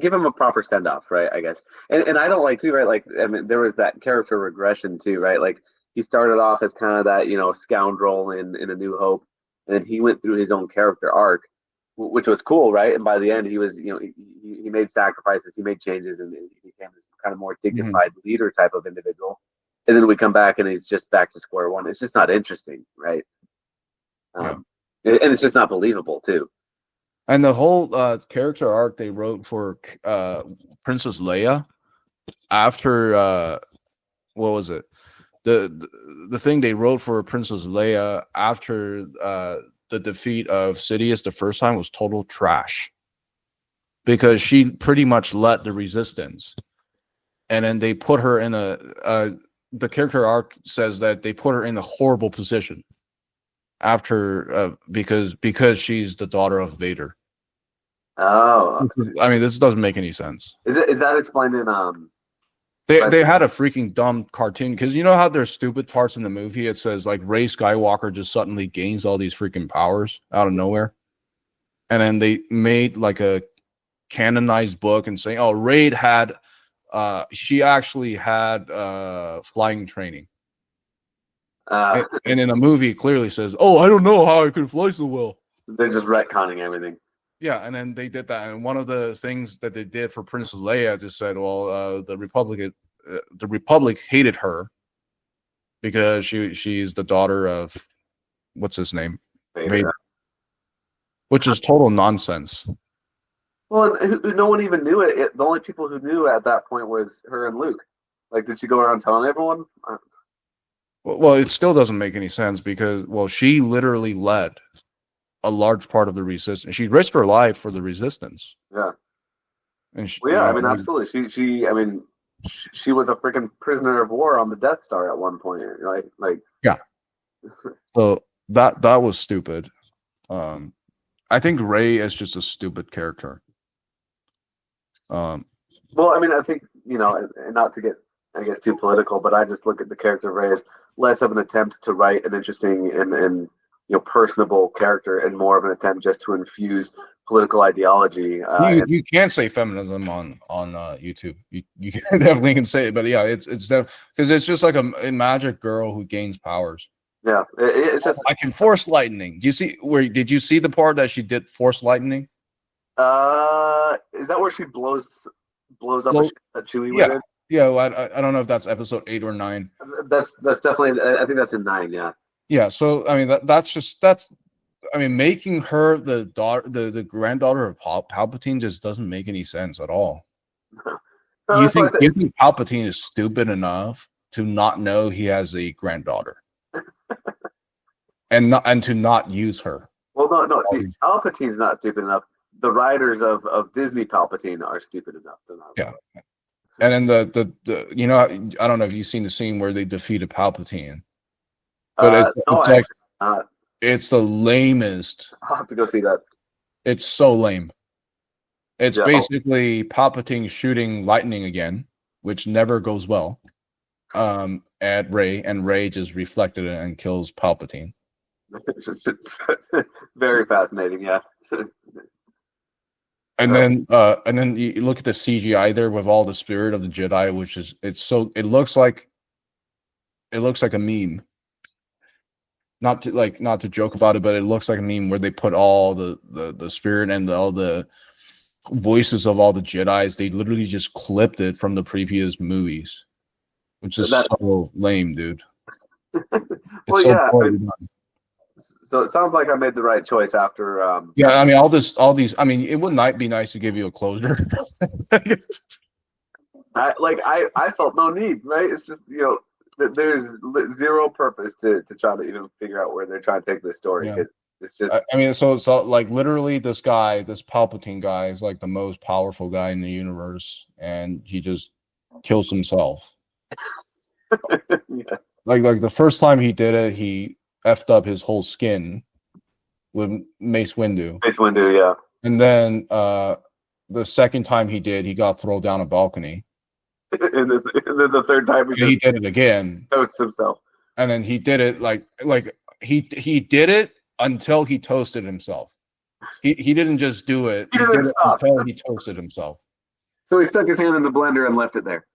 give him a proper send off, right? I guess. And I don't like too, right? Like, I mean, there was that character regression too, right? Like, he started off as kind of that, scoundrel in A New Hope, and then he went through his own character arc, which was cool, right? And by the end, he was, he made sacrifices, he made changes, and he became this kind of more dignified leader type of individual. And then we come back, and he's just back to square one. It's just not interesting, right? And it's just not believable too. And the whole character arc they wrote for Princess Leia after what was it? The thing they wrote for Princess Leia after the defeat of Sidious the first time was total trash. Because she pretty much led the resistance. And then they put her in the character arc says that they put her in a horrible position after because she's the daughter of Vader. Oh, I mean, this doesn't make any sense. Is that explained in They had a freaking dumb cartoon because you know how there's stupid parts in the movie. It says like Rey Skywalker just suddenly gains all these freaking powers out of nowhere, and then they made like a canonized book and saying, "Oh, Rey had, she actually had flying training." And in the movie, it clearly says, "Oh, I don't know how I could fly so well." They're just retconning everything. Yeah, and then they did that, and one of the things that they did for Princess Leia just said, "Well, the Republic hated her because she's the daughter of what's his name, Vader," which is total nonsense. Well, no one even knew it. The only people who knew at that point was her and Luke. Like, did she go around telling everyone? Well, it still doesn't make any sense because, well, she literally led a large part of the resistance. She risked her life for the resistance. Yeah. And she, I mean, absolutely. She was a freaking prisoner of war on the Death Star at one point. Like. Yeah. So that was stupid. I think Rey is just a stupid character. Well, I mean, I think, and not to get, I guess, too political, but I just look at the character of Rey as less of an attempt to write an interesting and personable character and more of an attempt just to infuse political ideology. You can't say feminism on YouTube. You definitely can say it, but yeah, it's because it's just like a magic girl who gains powers. Yeah, it's just I can force lightning. Did you see the part that she did force lightning? Is that where she blows up a Chewie with it? Yeah. Well, I don't know if that's episode 8 or 9. That's definitely. I think that's in 9. Yeah. Yeah. So I mean that's making her the daughter, the granddaughter of Palpatine just doesn't make any sense at all. No, you think Palpatine is stupid enough to not know he has a granddaughter? and to not use her. Well, no. See, Palpatine's not stupid enough. The writers of Disney Palpatine are stupid enough to not. Yeah. And then the I don't know if you've seen the scene where they defeated Palpatine, but it's the lamest. I'll have to go see that. It's so lame. It's basically Palpatine shooting lightning again, which never goes well, at Rey, and Rey just reflected it and kills Palpatine. Very fascinating, yeah. And then you look at the CGI there with all the spirit of the Jedi, which is it looks like a meme. Not to joke about it, but it looks like a meme where they put all the spirit and all the voices of all the Jedis. They literally just clipped it from the previous movies, which is so lame, dude. Well, yeah. So it sounds like I made the right choice after. Yeah, I mean, all these. I mean, it would not be nice to give you a closure. I felt no need, right? It's just there's zero purpose to try to even figure out where they're trying to take this story because it's just. I mean, so like literally, this Palpatine guy is like the most powerful guy in the universe, and he just kills himself. Yes. Like the first time he did it, he effed up his whole skin with Mace Windu. Mace Windu, yeah. And then the second time he did, he got thrown down a balcony. And then the third time he did it again. Toasts himself. And then he did it like he did it until he toasted himself. He didn't just do it. He did it until he toasted himself. So he stuck his hand in the blender and left it there.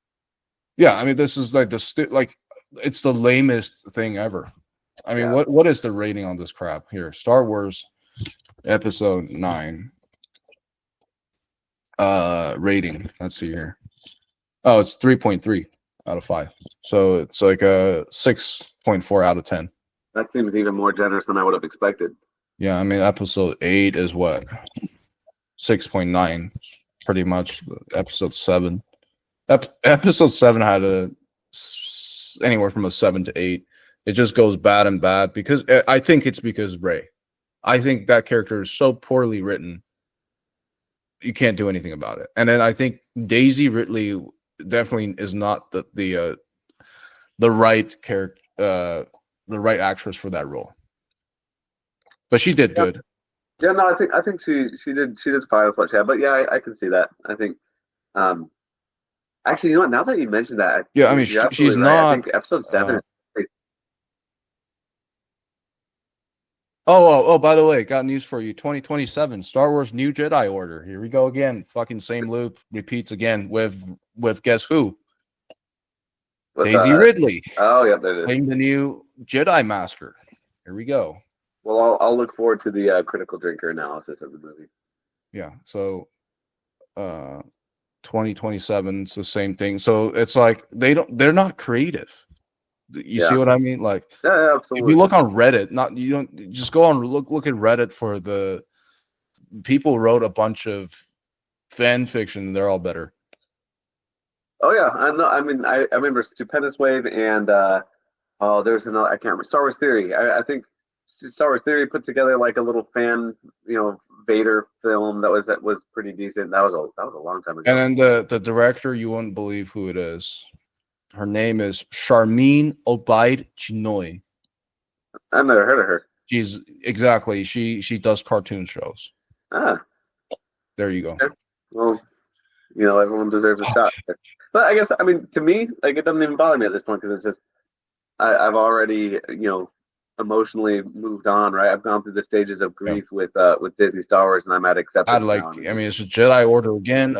Yeah, I mean, this is like it's the lamest thing ever. I mean, what is the rating on this crap here? Star Wars Episode 9 rating. Let's see here. Oh, it's 3.3 out of 5. So it's like a 6.4 out of 10. That seems even more generous than I would have expected. Yeah, I mean, Episode 8 is what? 6.9, pretty much. Episode 7. Episode 7 had anywhere from a 7 to 8. It just goes bad and bad because I think it's because Rey. I think that character is so poorly written. You can't do anything about it. And then I think Daisy Ridley definitely is not the right character, the right actress for that role. But she did good. Yeah, no, I think she did fine with what she had. But yeah, I can see that. I think actually, you know what? Now that you mentioned that, I mean, she's right. Not. I think Episode 7. Oh! By the way, got news for you. 2027 Star Wars New Jedi Order. Here we go again. Fucking same loop repeats again with guess who? Daisy Ridley. Oh, yeah, there it is. Playing the new Jedi Master. Here we go. Well, I'll look forward to the critical drinker analysis of the movie. Yeah. So, 2027 is the same thing. So it's like they're not creative. You see what I mean? Like, yeah, absolutely. If you look on Reddit, you don't just go on look at Reddit for the people wrote a bunch of fan fiction. They're all better. Oh yeah, I know. I mean, I remember Stupendous Wave and there's another. I can't remember. Star Wars Theory. I think Star Wars Theory put together like a little fan, Vader film that was pretty decent. That was a long time ago. And then the director, you wouldn't believe who it is. Her name is Sharmeen Obaid-Chinoy. I've never heard of her. She does cartoon shows. Ah, there you go. Okay. Well, everyone deserves a shot. But I guess, I mean, to me, like, it doesn't even bother me at this point because it's just I've already emotionally moved on. Right, I've gone through the stages of grief with Disney Star Wars, and I'm at acceptance. I mean, it's a Jedi Order again.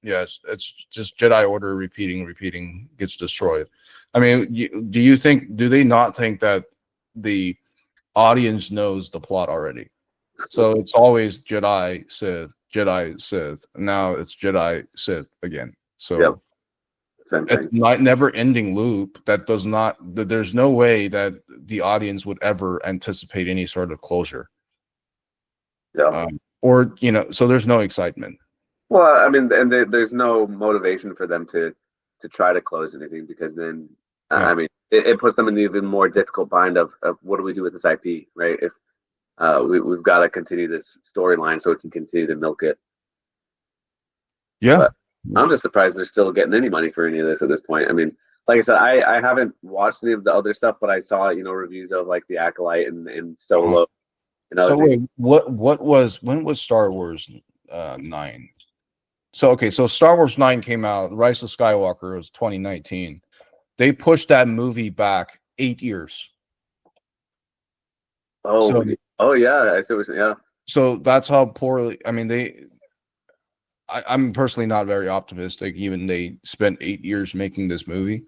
Yes, it's just Jedi Order repeating gets destroyed. I mean, do they not think that the audience knows the plot already? So it's always Jedi, Sith, Jedi, Sith. Now it's Jedi, Sith again. So it's not never-ending loop there's no way that the audience would ever anticipate any sort of closure. Yeah. So there's no excitement. Well, I mean, and there's no motivation for them to try to close anything because then, I mean, it puts them in an even more difficult bind of what do we do with this IP, right? If we've got to continue this storyline so we can continue to milk it. Yeah. But I'm just surprised they're still getting any money for any of this at this point. I mean, like I said, I haven't watched any of the other stuff, but I saw, reviews of like The Acolyte and Solo. So wait, when was Star Wars 9? So Star Wars 9 came out. Rise of Skywalker was 2019. They pushed that movie back 8 years. Oh yeah, I see what you're saying. Yeah. So that's how poorly. I mean, I'm personally not very optimistic. Even they spent 8 years making this movie.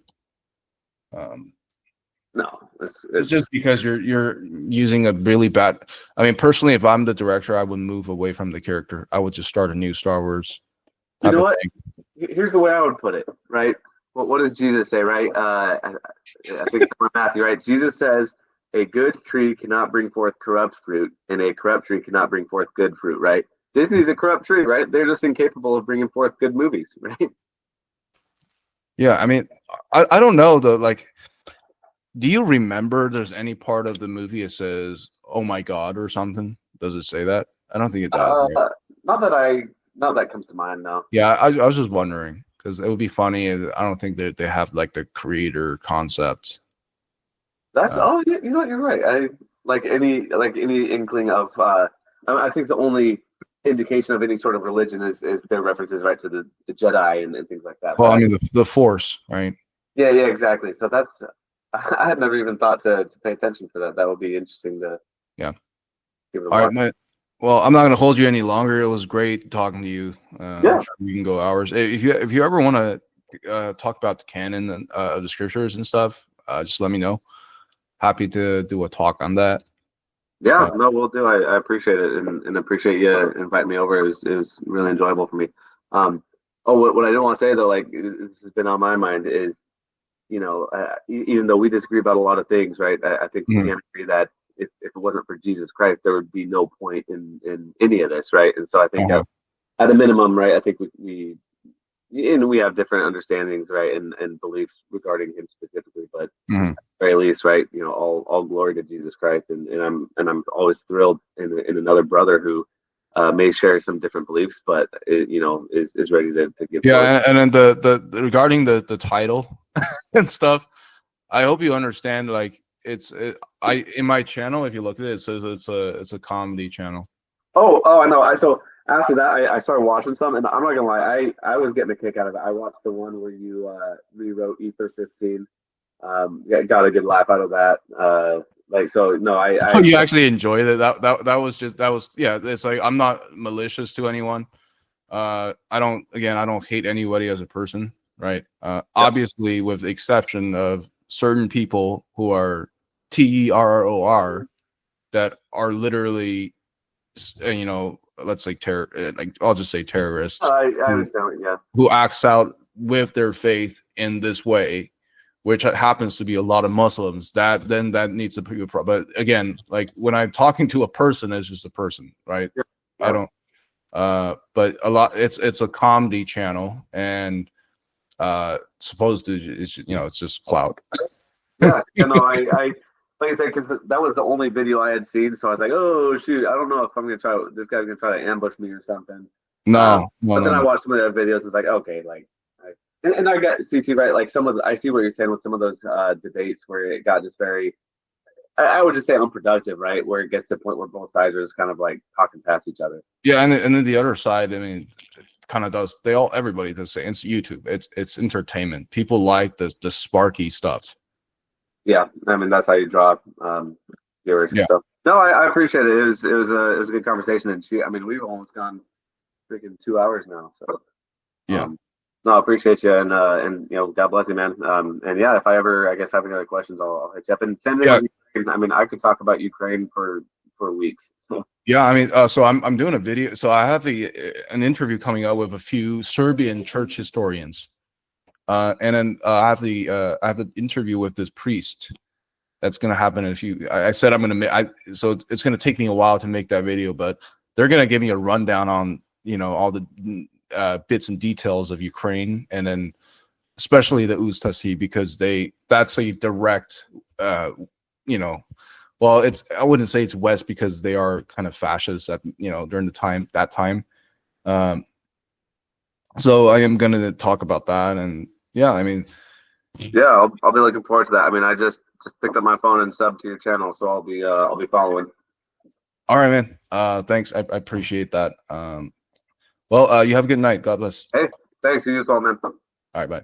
No, It's just because you're using a really bad. I mean, personally, if I'm the director, I would move away from the character. I would just start a new Star Wars. You know what? Here's the way I would put it. Right. What does Jesus say? Right. I think it's Matthew. Right. Jesus says, "A good tree cannot bring forth corrupt fruit, and a corrupt tree cannot bring forth good fruit." Right. Disney's a corrupt tree. Right. They're just incapable of bringing forth good movies. Right. Yeah. I mean, I don't know though. Like, do you remember there's any part of the movie that says, "Oh my God" or something? Does it say that? I don't think it does. Right? Not that comes to mind. No. Yeah, I was just wondering because it would be funny. I don't think that they have like the creator concept. That's you know what, you're right. I like any inkling of I think the only indication of any sort of religion is their references right to the Jedi and things like that. Well, I mean the Force, right? Yeah, exactly. So that's I had never even thought to pay attention for that. That would be interesting to give it a All watch. right, well, I'm not going to hold you any longer. It was great talking to you. I'm sure we can go hours. If you ever want to talk about the canon of the scriptures and stuff, just let me know. Happy to do a talk on that. Yeah, no, we'll do. I appreciate it and appreciate you inviting me over. It was really enjoyable for me. What I don't want to say though, like this has been on my mind is, even though we disagree about a lot of things, right? I think we can agree that if it wasn't for Jesus Christ, there would be no point in any of this, right? And so I think at a minimum, right, I think we have different understandings, right, and beliefs regarding him specifically, but at the very least, right, all glory to Jesus Christ, and I'm always thrilled in another brother who may share some different beliefs, but is ready to give. Yeah, and then the regarding the title and stuff, I hope you understand. Like in my channel, if you look at it, it says it's a comedy channel. Oh, I know. So after that, I started watching some, and I'm not gonna lie, I was getting a kick out of it. I watched the one where you rewrote Ether 15. Got a good laugh out of that. You actually enjoyed it. That was yeah. It's like I'm not malicious to anyone. I don't hate anybody as a person, right? Obviously, with the exception of certain people who are terror that are literally, let's say I'll just say terrorists. I understand. Yeah. Who acts out with their faith in this way, which happens to be a lot of Muslims. That needs to be a problem. But again, like when I'm talking to a person, it's just a person, right? Yeah. I don't. But a lot. It's a comedy channel, and supposed to it's just clout. Yeah, I like I said, because that was the only video I had seen, so I was like, oh shoot, I don't know if I'm gonna try. This guy's gonna try to ambush me or something. But then I watched some of their videos. It's like, okay, like, and I got CT right. Like I see what you're saying with some of those debates where it got just very, I would just say unproductive, right? Where it gets to a point where both sides are just kind of like talking past each other. Yeah, and then the other side, I mean, kind of does. Everybody does say it's YouTube. It's entertainment. People like the sparky stuff. Yeah, I mean that's how you draw viewers. Yeah. So no, I appreciate it. It was a good conversation, and I mean we've almost gone freaking 2 hours now. So yeah, no, I appreciate you, and God bless you, man. And yeah, if I ever have any other questions, I'll hit you up and send it. Yeah. I mean, I could talk about Ukraine for weeks. So. Yeah, I mean, so I'm doing a video. So I have an interview coming up with a few Serbian church historians. And then I have an interview with this priest. That's going to happen in a few. I said I'm going to so it's going to take me a while to make that video, but they're going to give me a rundown on all the bits and details of Ukraine, and then especially the Ustasi, because that's a direct well, I wouldn't say it's West because they are kind of fascist at during that time. So I am going to talk about that, and yeah, I mean, yeah, I'll be looking forward to that. I mean, I just picked up my phone and subbed to your channel, so I'll be following. All right, man. Thanks, I appreciate that. Well, you have a good night. God bless. Hey, thanks. You as well, man. All right, bye.